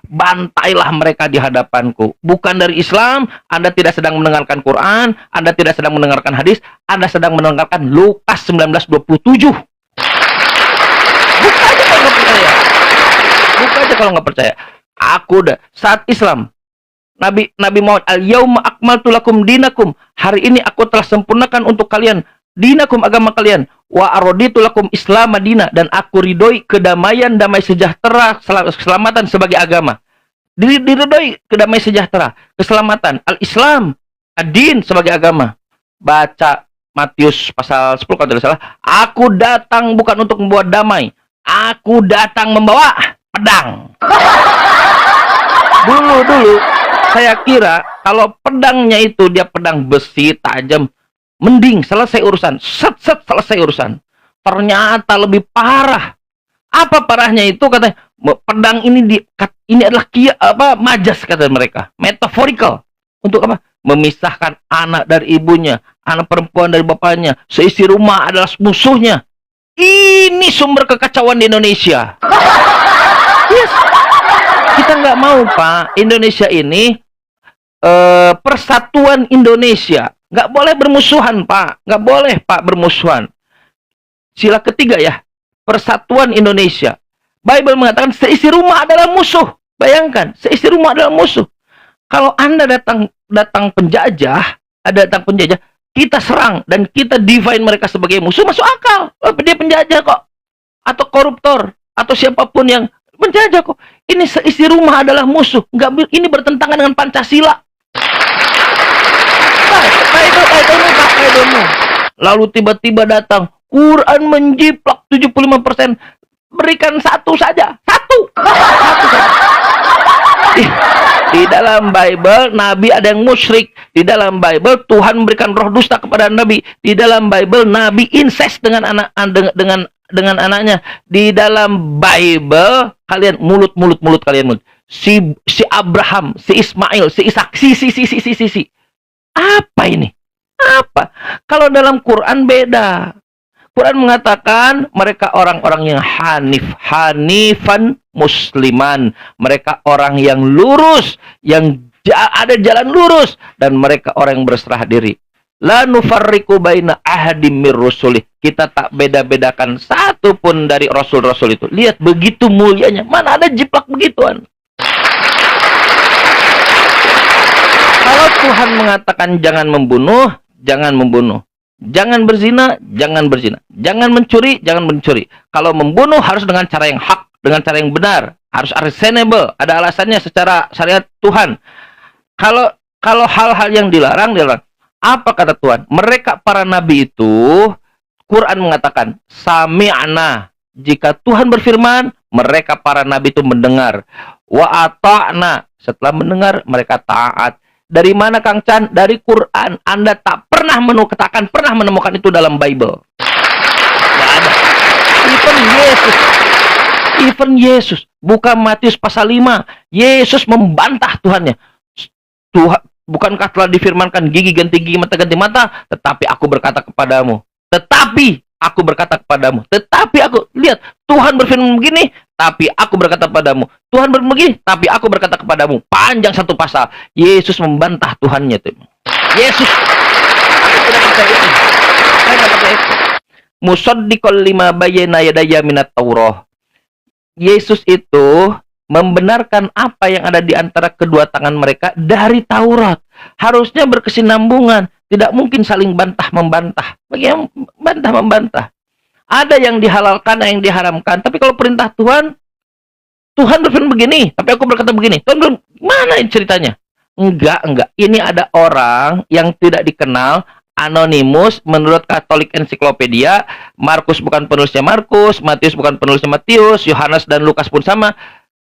bantailah mereka di hadapanku. Bukan dari Islam. Anda tidak sedang mendengarkan Quran, Anda tidak sedang mendengarkan hadis, Anda sedang mendengarkan Lukas 19:27. Buka aja kalau nggak percaya. Aku udah saat Islam, Nabi Muhammad, al-yauma akmaltu lakum dinakum. Hari ini aku telah sempurnakan untuk kalian dinakum, agama kalian, wa araditu lakum Islam madina, dan aku ridhoi kedamaian, damai sejahtera, keselamatan sebagai agama. Diridhoi kedamaian sejahtera, keselamatan, al-Islam, ad-din sebagai agama. Baca Matius pasal 10 kalau tidak salah. Aku datang bukan untuk membawa damai, aku datang membawa pedang. Dulu saya kira kalau pedangnya itu dia pedang besi tajam, mending selesai urusan. Selesai urusan. Ternyata lebih parah. Apa parahnya itu katanya, pedang ini adalah majas kata mereka, metaphorical. Untuk apa? Memisahkan anak dari ibunya, anak perempuan dari bapaknya, seisi rumah adalah musuhnya. Ini sumber kekacauan di Indonesia. Yes. Kita nggak mau, Pak. Indonesia ini persatuan Indonesia. Nggak boleh bermusuhan, Pak. Nggak boleh, Pak, bermusuhan. Sila ketiga ya. Persatuan Indonesia. Bible mengatakan seisi rumah adalah musuh. Bayangkan, seisi rumah adalah musuh. Kalau Anda datang penjajah, kita serang dan kita define mereka sebagai musuh, masuk akal. Oh, dia penjajah kok. Atau koruptor, atau siapapun yang penjajah kok. Ini seisi rumah adalah musuh. Ini bertentangan dengan Pancasila. Lalu tiba-tiba datang Quran menjiplak 75%. Berikan satu saja. Satu saja. Di dalam Bible, Nabi ada yang musyrik. Di dalam Bible, Tuhan memberikan roh dusta kepada Nabi. Di dalam Bible, Nabi incest dengan anaknya. Di dalam Bible, kalian mulut kalian. Si Abraham, si Ismail, si Ishak, si. Apa ini? Apa? Kalau dalam Quran beda. Quran mengatakan mereka orang-orang yang hanifan musliman. Mereka orang yang lurus, yang ada jalan lurus, dan mereka orang yang berserah diri. La nufarriqu baina ahadim mir rusuli. Kita tak beda-bedakan satu pun dari rasul-rasul itu. Lihat begitu mulianya. Mana ada jiplak begituan? Kalau Tuhan mengatakan jangan membunuh, jangan membunuh. Jangan berzina, jangan berzina. Jangan mencuri, jangan mencuri. Kalau membunuh harus dengan cara yang hak, dengan cara yang benar. Harus reasonable, ada alasannya secara syariat Tuhan. Kalau hal-hal yang dilarang. Apa kata Tuhan? Mereka para nabi itu, Quran mengatakan, sami'na. Jika Tuhan berfirman, mereka para nabi itu mendengar. Wa ata'na. Setelah mendengar, mereka taat. Dari mana Kang Chan? Dari Quran. Anda tak pernah menemukan itu dalam Bible. Tidak ada. Even Yesus. Buka Matius pasal 5. Yesus membantah Tuhannya. Tuhan, bukankah telah difirmankan gigi ganti gigi, mata ganti mata? Tetapi aku berkata kepadamu. Lihat, Tuhan berfirman begini, tapi aku berkata kepadamu. Tuhan berfirman begini, tapi aku berkata kepadamu. Panjang satu pasal. Yesus membantah Tuhannya. Yesus. Saya tidak percaya itu. Musaddiqal lima bayyana yadayya minat Taurah. Yesus itu membenarkan apa yang ada di antara kedua tangan mereka dari Taurat. Harusnya berkesinambungan. Tidak mungkin saling bantah-membantah. Bagaimana bantah-membantah? Ada yang dihalalkan, ada yang diharamkan. Tapi kalau perintah Tuhan berfirman begini, tapi aku berkata begini. Tuhan bilang, mana ceritanya? Enggak. Ini ada orang yang tidak dikenal, anonimus, menurut Katolik Ensiklopedia. Markus bukan penulisnya Markus, Matius bukan penulisnya Matius, Yohanes dan Lukas pun sama.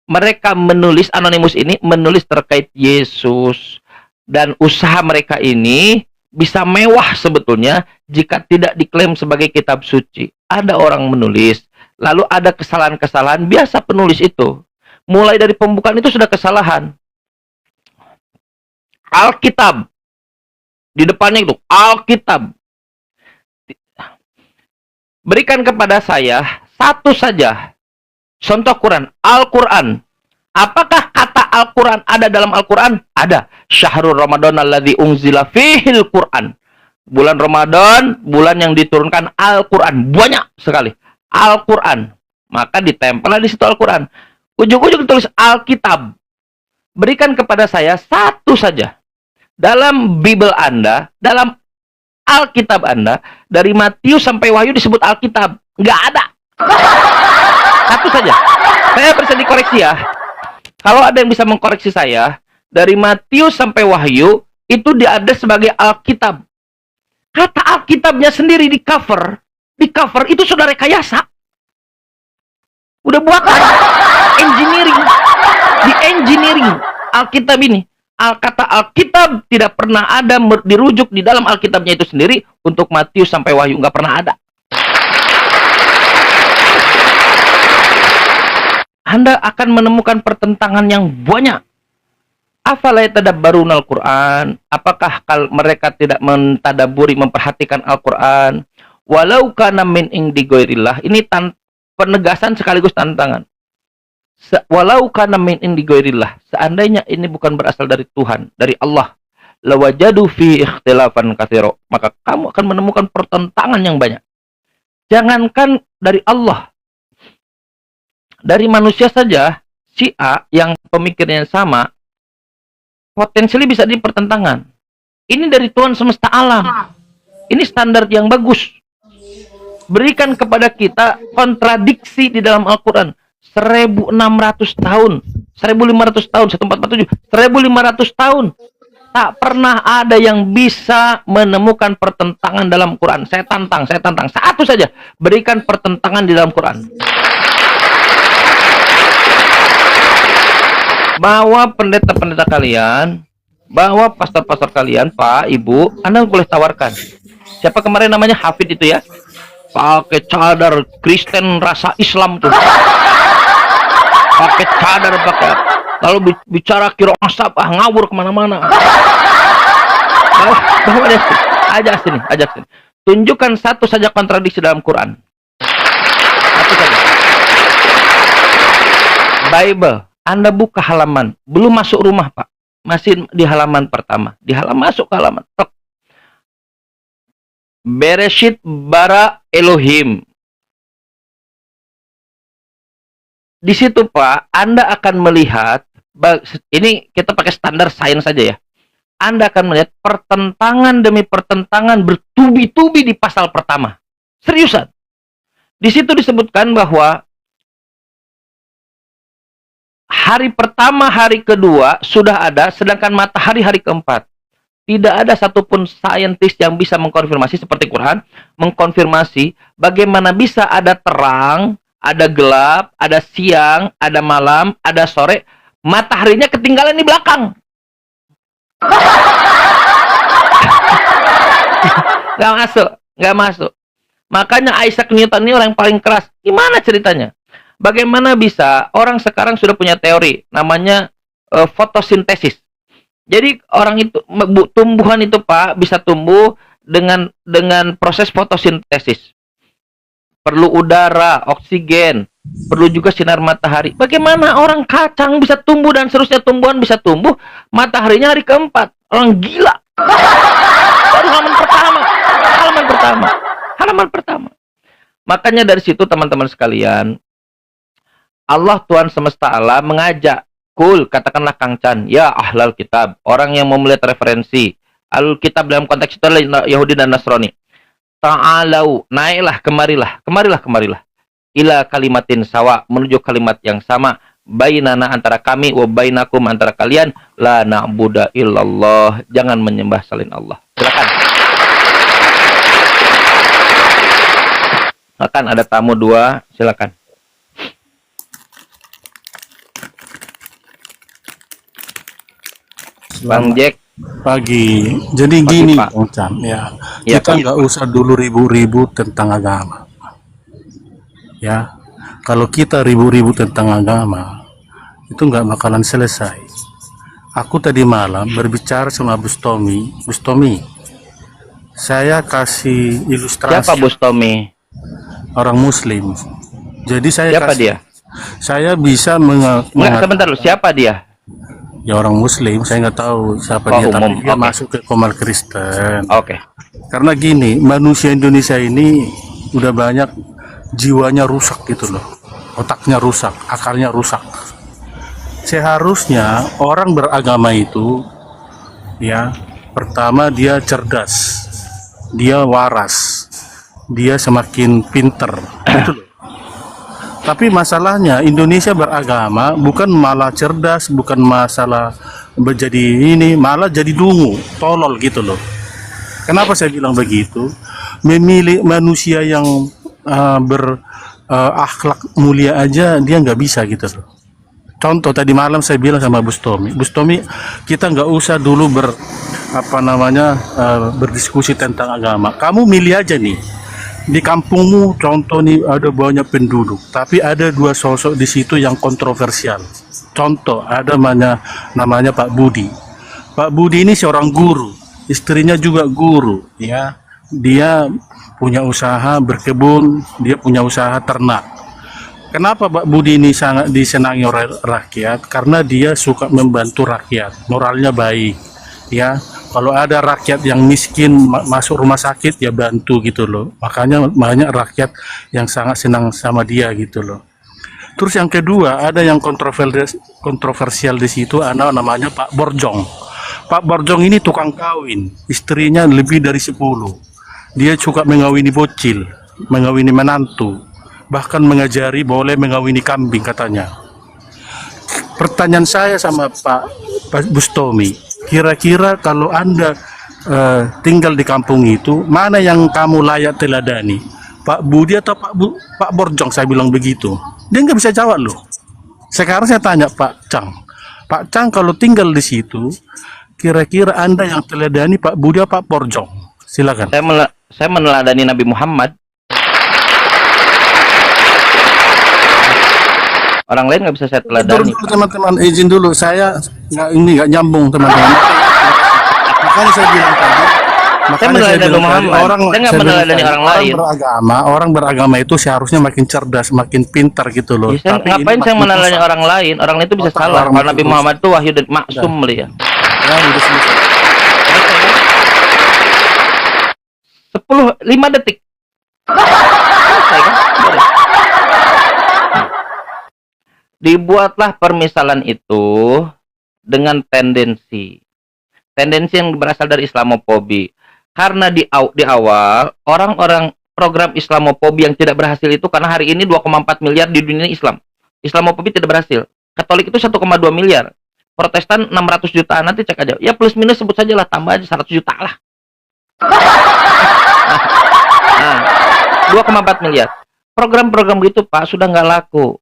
Mereka menulis, anonimus ini menulis terkait Yesus. Dan usaha mereka ini bisa mewah sebetulnya jika tidak diklaim sebagai kitab suci. Ada orang menulis, lalu ada kesalahan-kesalahan, biasa penulis itu. Mulai dari pembukaan itu sudah kesalahan. Alkitab. Di depannya itu, Alkitab. Berikan kepada saya satu saja contoh Quran, Al-Quran. Apakah kata Al-Quran ada dalam Al-Quran? Ada. Syahrul Ramadan alladzi unzila fihil Quran. Bulan Ramadan, bulan yang diturunkan Al-Quran. Banyak sekali. Al-Quran. Maka ditempellah di situ Al-Quran. Ujung-ujung ditulis Alkitab. Berikan kepada saya satu saja. Dalam Bible Anda, dalam Alkitab Anda, dari Matius sampai Wahyu disebut Alkitab. Nggak ada. Satu saja. Saya bisa dikoreksi ya. Kalau ada yang bisa mengkoreksi saya, dari Matius sampai Wahyu, itu ada sebagai Alkitab. Kata Alkitabnya sendiri di cover itu sudah rekayasa. Udah buatan. Engineering. Di engineering Alkitab ini. Kata Alkitab tidak pernah ada dirujuk di dalam Alkitabnya itu sendiri. Untuk Matius sampai Wahyu nggak pernah ada. Anda akan menemukan pertentangan yang banyak. Afala yatadabbaruna al-Qur'an? Apakah mereka tidak mentadaburi, memperhatikan Al-Qur'an? Walau kana min indi ghairillah. Ini penegasan sekaligus tantangan. Walau kana min indi ghairillah. Seandainya ini bukan berasal dari Tuhan, dari Allah, lawajadu fi ikhtilafan katsira. Maka kamu akan menemukan pertentangan yang banyak. Jangankan dari Allah, dari manusia saja, si A yang pemikirnya sama, potensial bisa di pertentangan. Ini dari Tuhan semesta alam. Ini standar yang bagus. Berikan kepada kita kontradiksi di dalam Al-Quran. 1600 tahun, 1500 tahun, 1447, 1500 tahun. Tak pernah ada yang bisa menemukan pertentangan dalam Quran. Saya tantang. Satu saja. Berikan pertentangan di dalam Quran. Bawa pendeta-pendeta kalian, bawa pastor-pastor kalian, Pak, Ibu, Anda boleh tawarkan. Siapa kemarin namanya Hafid itu ya? Pakai cadar Kristen rasa Islam tuh. Pakai cadar, pakai. Lalu bicara kira asap, ngawur kemana-mana. Bawa dia sini. Ajak sini. Tunjukkan satu saja kontradiksi dalam Quran. Satu saja. Bible. Anda buka halaman, belum masuk rumah, Pak. Masih di halaman pertama. Masuk ke halaman. Tok. Bereshit bara Elohim. Di situ, Pak, Anda akan melihat, ini kita pakai standar sains saja ya. Anda akan melihat pertentangan demi pertentangan bertubi-tubi di pasal pertama. Seriusan. Di situ disebutkan bahwa hari pertama, hari kedua sudah ada, sedangkan matahari hari keempat. Tidak ada satupun saintis yang bisa mengkonfirmasi seperti Quran, mengkonfirmasi bagaimana bisa ada terang, ada gelap, ada siang, ada malam, ada sore, mataharinya ketinggalan di belakang. Nggak masuk. Makanya Isaac Newton ini orang yang paling keras. Gimana ceritanya? Bagaimana bisa orang sekarang sudah punya teori namanya fotosintesis. Jadi orang itu, tumbuhan itu, Pak, bisa tumbuh dengan proses fotosintesis. Perlu udara, oksigen, perlu juga sinar matahari. Bagaimana orang kacang bisa tumbuh dan seterusnya tumbuhan bisa tumbuh, mataharinya hari keempat. Orang gila. Baru halaman pertama. Makanya dari situ teman-teman sekalian, Allah Tuhan semesta alam mengajak, katakanlah Kang Chan, ya ahlal kitab, orang yang mau melihat referensi. Ahlul kitab dalam konteks itu adalah Yahudi dan Nasrani. Ta'alau, naiklah, kemarilah. Ila kalimatin sawa, menuju kalimat yang sama. Bainana, antara kami, wa bainakum, antara kalian. La na'budu illallah, jangan menyembah selain Allah. Silakan. Akan ada tamu 2, silakan. Bang Jack. Pagi. Jadi Pagi, gini, Pak. Bang Chan, ya. Ya, Kita Pak. nggak usah dulu ribu-ribu tentang agama. Ya. Kalau kita ribu-ribu tentang agama, itu nggak bakalan selesai. Aku tadi malam berbicara sama Bustomi. Bustomi, saya kasih ilustrasi Siapa Bustomi? orang Muslim. Jadi saya Siapa dia? Saya bisa Enggak, sebentar lu. Siapa dia? ya orang Muslim, saya nggak tahu siapa Oh, dia, umum. tapi dia Oke. masuk ke Komal Kristen. Oke. Karena gini, manusia Indonesia ini udah banyak jiwanya rusak gitu loh, otaknya rusak, akalnya rusak. Seharusnya orang beragama itu, ya, pertama dia cerdas, dia waras, dia semakin pinter, gitu loh. Tapi masalahnya Indonesia beragama bukan malah cerdas, bukan masalah menjadi ini, malah jadi dungu, tolol gitu loh. Kenapa saya bilang begitu? Memilih manusia yang berakhlak mulia aja dia nggak bisa gitu loh. Contoh tadi malam saya bilang sama Bustomi, kita nggak usah dulu berdiskusi tentang agama. Kamu milih aja nih, di kampungmu contoh nih ada banyak penduduk, tapi ada dua sosok di situ yang kontroversial. Contoh ada namanya Pak Budi. Pak Budi ini seorang guru, istrinya juga guru, ya. Dia punya usaha berkebun, dia punya usaha ternak. Kenapa Pak Budi ini sangat disenangi oleh rakyat? Karena dia suka membantu rakyat, moralnya baik, ya. Kalau ada rakyat yang miskin masuk rumah sakit, ya bantu gitu loh. Makanya banyak rakyat yang sangat senang sama dia gitu loh. Terus yang kedua, ada yang kontroversial di situ, ada namanya Pak Borjong. Pak Borjong ini tukang kawin, istrinya lebih dari 10. Dia suka mengawini bocil, mengawini menantu, bahkan mengajari boleh mengawini kambing katanya. Pertanyaan saya sama Pak Bustomi, kira-kira kalau Anda tinggal di kampung itu, mana yang kamu layak teladani? Pak Budi atau Pak Borjong? Saya bilang begitu. Dia nggak bisa jawab loh. Sekarang saya tanya Pak Cang. Pak Cang kalau tinggal di situ, kira-kira Anda yang teladani Pak Budi atau Pak Borjong? Silakan. Saya meneladani Nabi Muhammad. Orang lain nggak bisa saya teladani. Dulu teman-teman, izin dulu, saya nggak nyambung teman-teman. Makanya saya bilang tadi. Saya meneladani Muhammad. Saya nggak meneladani orang lain. Orang beragama itu seharusnya makin cerdas, makin pintar gitu loh. Ya, ngapain saya meneladani orang lain? Orang lain itu bisa salah. Kalau Nabi Muhammad itu wahyu dan maksum ya. Ya, udah selesai. 5 detik. Selesai kan? Dibuatlah permisalan itu dengan tendensi yang berasal dari Islamofobi. Karena di awal orang-orang program Islamofobi yang tidak berhasil itu karena hari ini 2,4 miliar di dunia Islam. Islamofobi tidak berhasil. Katolik itu 1,2 miliar. Protestan 600 jutaan, nanti cek aja. Ya plus minus sebut saja lah, tambah aja 100 juta lah. Nah, 2,4 miliar. Program-program gitu Pak sudah nggak laku.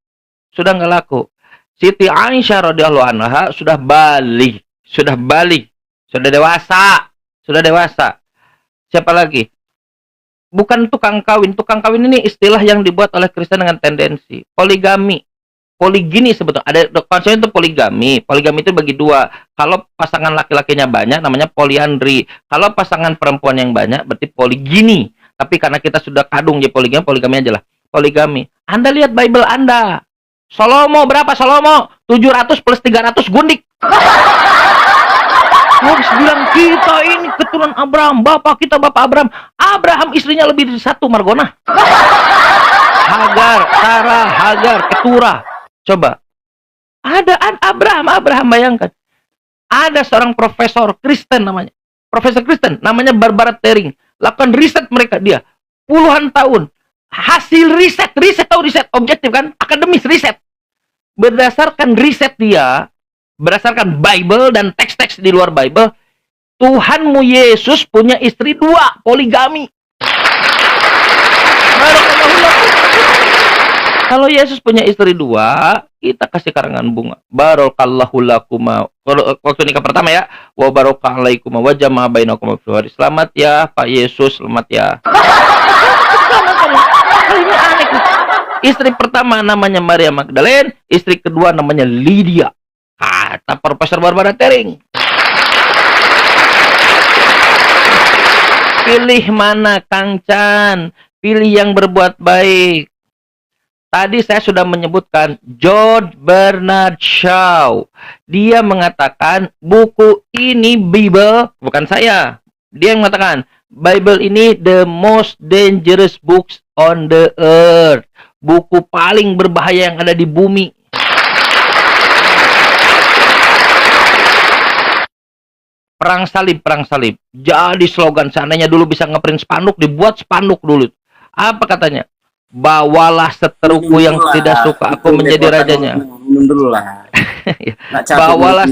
Siti Aisyah radhiyallahu anha sudah balik, sudah dewasa. Siapa lagi? Bukan tukang kawin ini istilah yang dibuat oleh Kristen dengan tendensi poligini sebetulnya. Ada konsepnya itu poligami itu bagi dua. Kalau pasangan laki-lakinya banyak namanya poliandri. Kalau pasangan perempuan yang banyak berarti poligini. Tapi karena kita sudah kadung ya poligami aja lah. Poligami. Anda lihat Bible Anda. Salomo berapa Salomo? 700 plus 300 gundik. Harus bilang kita ini keturunan Abraham, bapak kita bapak Abraham. Abraham istrinya lebih dari 1 Margona. Hagar, Keturah. Coba. Ada Abraham bayangkan. Ada seorang profesor Kristen namanya Barbara Tering. Lakukan riset mereka dia puluhan tahun. Hasil riset objektif kan, akademis riset. Berdasarkan riset dia, berdasarkan Bible dan teks-teks di luar Bible, Tuhanmu Yesus punya istri 2, poligami. Kalau Yesus punya istri 2, kita kasih karangan bunga. Barakallahu lakuma. Waktu nikah pertama ya, wa barakalaikuma wa jama'a bainakum fil hari. Selamat ya Pak Yesus, selamat ya. Ini aneh. Istri pertama namanya Maria Magdalene, istri kedua namanya Lydia. Kata Profesor Barbara Tering. Pilih mana Kang Chan? Pilih yang berbuat baik. Tadi saya sudah menyebutkan George Bernard Shaw. Dia mengatakan buku ini Bible, bukan saya. Dia yang mengatakan Bible ini the most dangerous books on the earth. Buku paling berbahaya yang ada di bumi. Perang salib. Jadi slogan, seandainya dulu bisa ngeprint spanduk, dibuat spanduk dulu. Apa katanya? Bawalah seteruku yang tidak suka aku menjadi rajanya. Bawalah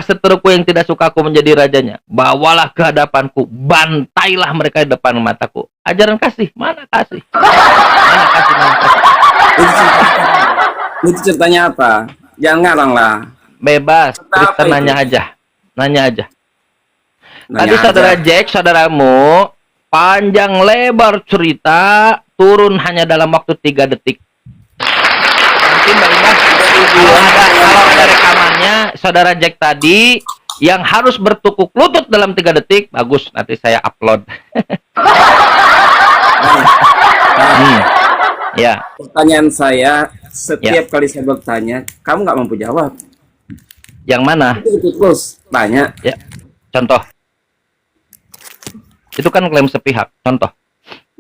seteruku yang tidak suka aku menjadi rajanya. Bawalah ke hadapanku, bantailah mereka di depan mataku. Ajaran kasih, mana kasih? Mana kasih? Itu ceritanya apa? Jangan ngarang lah. Bebas, Kristen nanya aja. Tadi saudara Jack, saudaramu panjang lebar cerita, turun hanya dalam waktu 3 detik. Nanti Mbak Indah, kalau ada rekamannya, saudara Jack tadi yang harus bertukuk lutut dalam 3 detik, bagus, nanti saya upload. Ya. Pertanyaan saya, setiap kali saya bertanya, kamu nggak mampu jawab. Yang mana? Itu terus tanya. Ya. Contoh. Itu kan klaim sepihak. Contoh.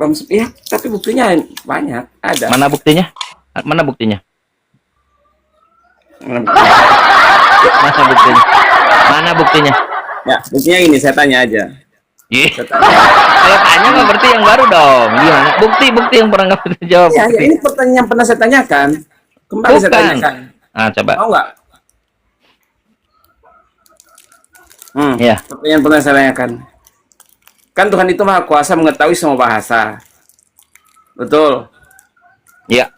Belum sepihak, tapi buktinya banyak. Ada. Mana buktinya? Mana buktinya? Masa buktinya? Mana buktinya? Ya, buktinya ini saya tanya aja. Ih. Saya tanya. Kalau tanya mah berarti yang baru dong. Gimana? Bukti-bukti yang pernah nggak bisa jawab. Ya, Bukti. ini pertanyaan yang pernah saya tanyakan. Kembali saya Bukan. tanyakan. Ah, coba. Mau nggak? Ya. Pertanyaan pernah saya tanyakan. Kan Tuhan itu Maha Kuasa mengetahui semua bahasa. Betul. Ya.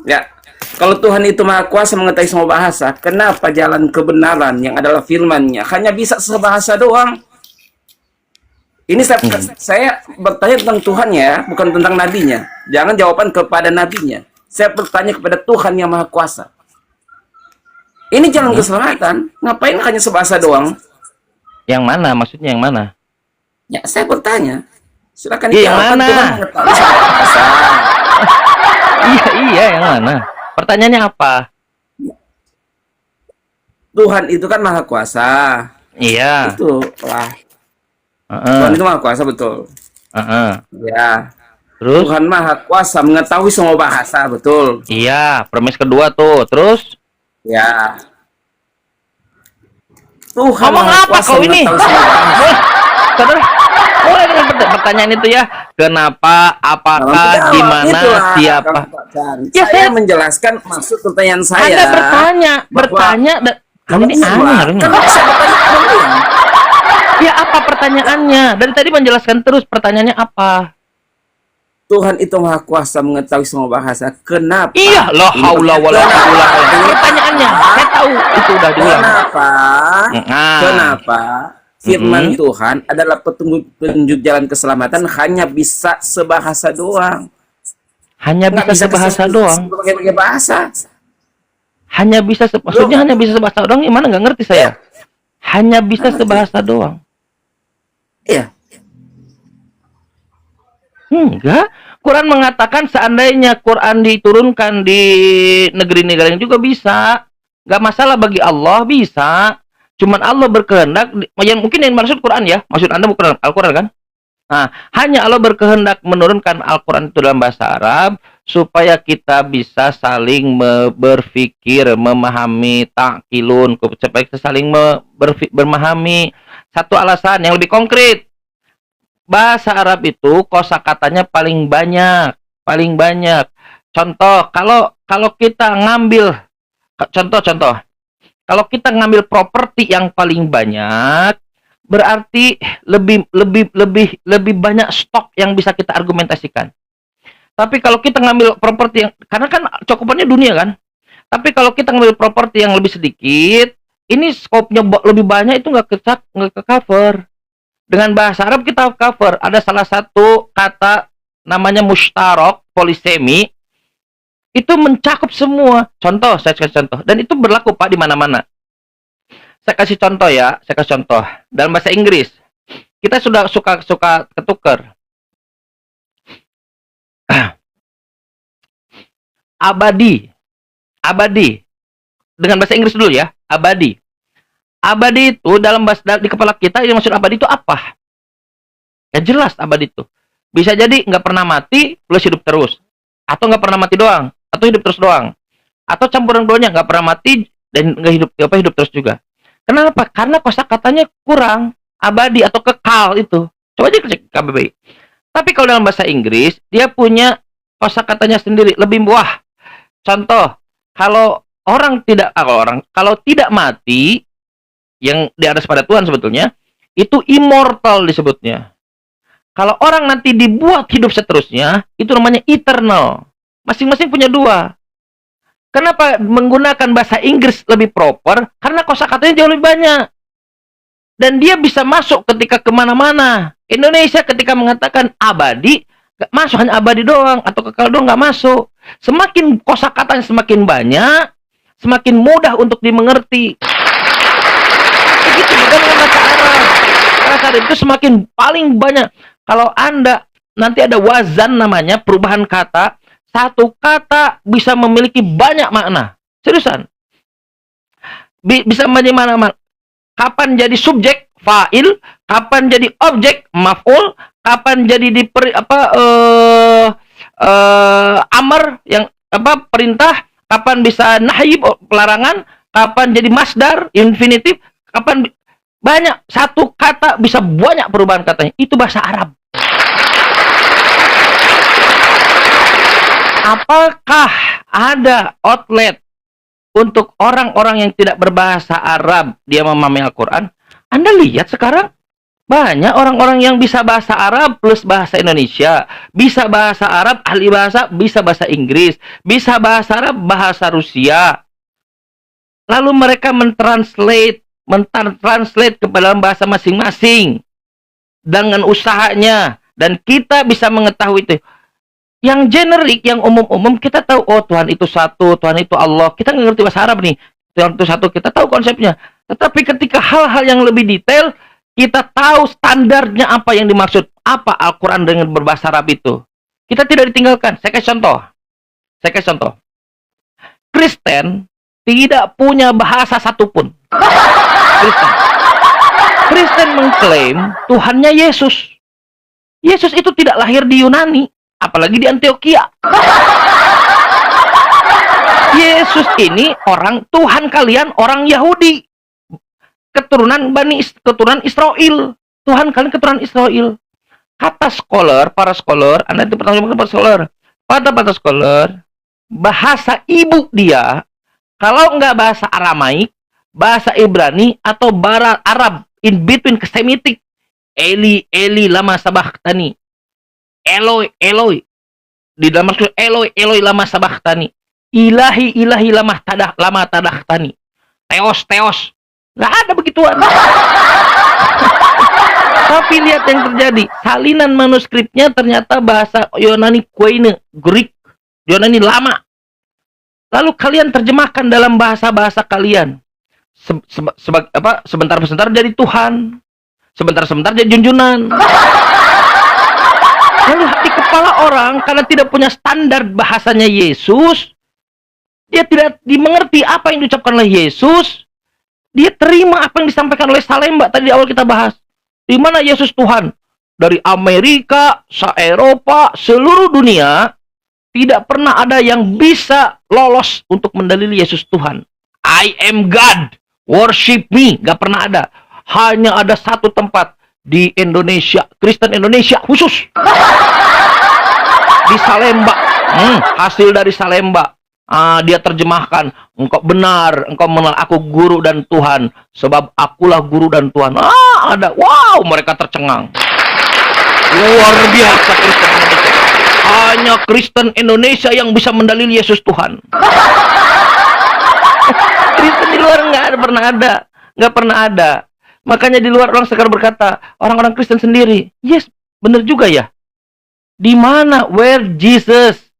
Ya. Kalau Tuhan itu Maha Kuasa mengetahui semua bahasa, kenapa jalan kebenaran yang adalah firman-Nya hanya bisa sebahasa doang? Ini saya bertanya tentang Tuhan ya, bukan tentang nabinya. Jangan jawaban kepada nabinya. Saya bertanya kepada Tuhan yang Maha Kuasa. Ini jalan keselamatan. Ngapain hanya sebahasa doang? Yang mana? Maksudnya yang mana? Ya, saya bertanya. Silakan Yang dijawab. mana? Tuhan mengetahui semua bahasa. Iya, yang mana? Pertanyaannya apa? Tuhan itu kan Maha Kuasa. Iya. Itu lah. Tuhan itu Maha Kuasa, betul. Ya. Terus? Tuhan Maha Kuasa mengetahui semua bahasa, betul. Iya, premis kedua tuh. Terus? Ya. Tuhan Ngomong Maha apa Kuasa kau ini? mengetahui semua bahasa. Saudara, mulai dengan pertanyaan itu ya. Kenapa, apakah, Jawab, gimana, itulah, siapa? Kang Fajar. Ya, Saya menjelaskan maksud pertanyaan saya. Anda bertanya, dan kamu ini aneh harusnya. Kan saya bertanya kemudian. Ya, apa pertanyaannya? Dari tadi menjelaskan terus pertanyaannya apa? Tuhan itu Maha Kuasa mengetahui semua bahasa. Kenapa? Iya, la haula wala quwwata. Pertanyaannya, saya tahu itu udah diulang. Kenapa firman Tuhan adalah petunjuk jalan keselamatan hanya bisa sebahasa doang? Hanya bisa sebahasa doang. Berbagai bahasa. Hanya bisa, maksudnya hanya bisa sebahasa doang. Gimana? Nggak ngerti saya. Hanya bisa sebahasa doang. Iya. Enggak. Quran mengatakan seandainya Quran diturunkan di negeri-negeri yang juga bisa. Nggak masalah bagi Allah, bisa. Cuman Allah berkehendak, yang mungkin yang maksud Quran ya. Maksud Anda bukan Al-Quran kan? Nah, hanya Allah berkehendak menurunkan Al-Quran itu dalam bahasa Arab supaya kita bisa saling berpikir, memahami, ta'qilun, supaya kita saling memahami. Satu alasan yang lebih konkret. Bahasa Arab itu kosakatanya paling banyak. Contoh, kalau kita ngambil contoh, kalau kita ngambil properti yang paling banyak, berarti lebih banyak stok yang bisa kita argumentasikan. Tapi kalau kita ngambil properti yang, karena kan cakupannya dunia kan. Tapi kalau kita ngambil properti yang lebih sedikit, ini skopnya lebih banyak, itu nggak ke cover. Dengan bahasa Arab kita cover. Ada salah satu kata namanya mustarok, polisemi, itu mencakup semua. Contoh, saya kasih contoh. Dan itu berlaku Pak di mana-mana. Saya kasih contoh ya, dalam bahasa Inggris. Kita sudah suka ketuker. Abadi. Dengan bahasa Inggris dulu ya, abadi. Abadi itu dalam bahasa di kepala kita yang maksud abadi itu apa? Ya jelas abadi itu. Bisa jadi nggak pernah mati plus hidup terus, atau nggak pernah mati doang, atau hidup terus doang, atau campuran keduanya, nggak pernah mati dan nggak hidup terus juga. Kenapa? Karena kosakatanya kurang, abadi atau kekal itu. Coba aja cek KBBI. Tapi kalau dalam bahasa Inggris dia punya kosakatanya sendiri, lebih wah. Contoh, kalau tidak mati yang di atas pada Tuhan sebetulnya itu immortal disebutnya. Kalau orang nanti dibuat hidup seterusnya, itu namanya eternal. Masing-masing punya dua. Kenapa menggunakan bahasa Inggris lebih proper? Karena kosakatanya jauh lebih banyak. Dan dia bisa masuk ketika kemana-mana. Indonesia ketika mengatakan abadi, nggak masuk, hanya abadi doang, atau kekal doang, nggak masuk. Semakin kosakatanya semakin banyak, semakin mudah untuk dimengerti. Begitu juga dengan bahasa Arab. Bahasa Arab itu semakin paling banyak. Kalau Anda nanti ada wazan namanya, perubahan kata, satu kata bisa memiliki banyak makna. Seriusan. Bisa menjadi mana-mana. Kapan jadi subjek fa'il, kapan jadi objek maf'ul, kapan jadi amar yang perintah, kapan bisa nahi pelarangan, kapan jadi masdar infinitif, kapan banyak, satu kata bisa banyak perubahan katanya. Itu bahasa Arab. Apakah ada outlet untuk orang-orang yang tidak berbahasa Arab dia memahami Al-Quran? Anda lihat sekarang banyak orang-orang yang bisa bahasa Arab plus bahasa Indonesia, bisa bahasa Arab ahli bahasa, bisa bahasa Inggris, bisa bahasa Arab bahasa Rusia. Lalu mereka mentranslate ke dalam bahasa masing-masing dengan usahanya, dan kita bisa mengetahui itu. Yang generik, yang umum-umum, kita tahu, oh Tuhan itu satu, Tuhan itu Allah. Kita nggak ngerti bahasa Arab nih. Tuhan itu satu, kita tahu konsepnya. Tetapi ketika hal-hal yang lebih detail, kita tahu standarnya apa yang dimaksud. Apa Al-Quran dengan berbahasa Arab itu. Kita tidak ditinggalkan. Saya kasih contoh. Kristen tidak punya bahasa satupun. Kristen mengklaim Tuhannya Yesus. Yesus itu tidak lahir di Yunani, apalagi di Antioquia. Yesus ini orang Tuhan kalian, orang Yahudi, keturunan Israel. Tuhan kalian keturunan Israel. Kata para scholar, Anda itu pertanyaan para scholar. Para scholar, bahasa ibu dia, kalau nggak bahasa Aramaik, bahasa Ibrani atau bahasa Arab in between Semitic, Eli lama sabachthani. Eloi di dalam maksud Eloi lama sabachthani. Ilahi lama tadahtani. Teos. Nggak ada begituan. Tapi lihat yang terjadi. Salinan manuskripnya ternyata bahasa Yunani Koine, Greek. Yunani lama. Lalu kalian terjemahkan dalam bahasa-bahasa kalian. Sebentar-sebentar jadi Tuhan. Sebentar-sebentar jadi junjunan. Lalu di kepala orang, karena tidak punya standar bahasanya Yesus, dia tidak dimengerti apa yang diucapkan oleh Yesus. Dia terima apa yang disampaikan oleh Salemba tadi di awal kita bahas. Di mana Yesus Tuhan? Dari Amerika, se-Eropa, seluruh dunia, tidak pernah ada yang bisa lolos untuk mendalili Yesus Tuhan. I am God, worship me. Gak pernah ada. Hanya ada satu tempat di Indonesia, Kristen Indonesia khusus. Di Salemba. Hasil dari Salemba. Dia terjemahkan, engkau benar, engkau mengenal aku guru dan Tuhan, sebab akulah guru dan Tuhan. Ada, wow, mereka tercengang. Luar biasa Kristen Indonesia. Hanya Kristen Indonesia yang bisa mendalili Yesus Tuhan. Kristen di luar nggak pernah ada. Makanya di luar orang sekarang berkata, orang-orang Kristen sendiri, yes, benar juga ya. Di mana where Jesus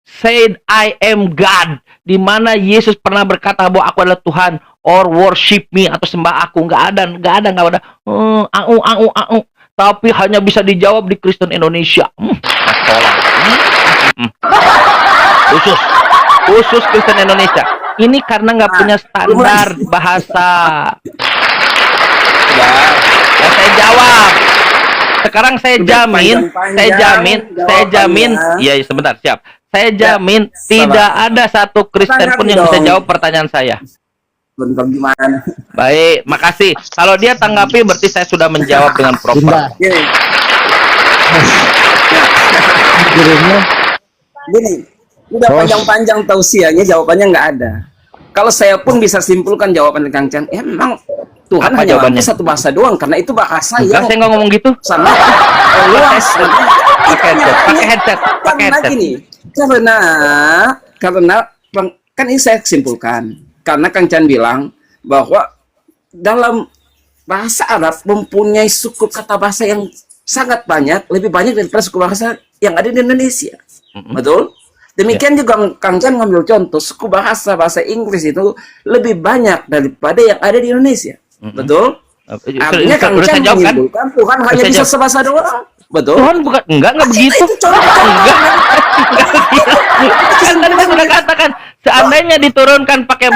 said I am God, di mana Yesus pernah berkata bahwa aku adalah Tuhan, or worship me, atau sembah aku, nggak ada. Tapi hanya bisa dijawab di Kristen Indonesia. Khusus Kristen Indonesia. Ini karena nggak punya standar bahasa. Ya, saya jawab. Sekarang saya jamin, iya sebentar, siap. Saya jamin tidak ada satu Kristen pun yang bisa jawab pertanyaan saya. Bentar gimana? Baik, makasih. Kalau dia tanggapi berarti saya sudah menjawab dengan proper. Gini, udah panjang-panjang tausiahnya jawabannya nggak ada. Kalau saya pun bisa simpulkan jawaban Kang Chan, memang Tuhan apa hanya jawabannya? satu bahasa doang, karena itu bahasa Enggak, yang saya nggak ngomong gitu. sama luas. Pakai headset. Gini, karena kan ini saya simpulkan, karena Kang Chan bilang bahwa dalam bahasa Arab mempunyai suku kata bahasa yang sangat banyak, lebih banyak daripada suku bahasa yang ada di Indonesia. Betul? Demikian juga Kang Jan ngambil contoh, suku bahasa Inggris itu lebih banyak daripada yang ada di Indonesia. Betul? Artinya Kang Jan menyimpulkan Tuhan hanya bisa sebahasa doang. Betul? Tuhan bukan enggak begitu. Itu contoh. Enggak. Kan tadi saya sudah katakan, seandainya diturunkan pakai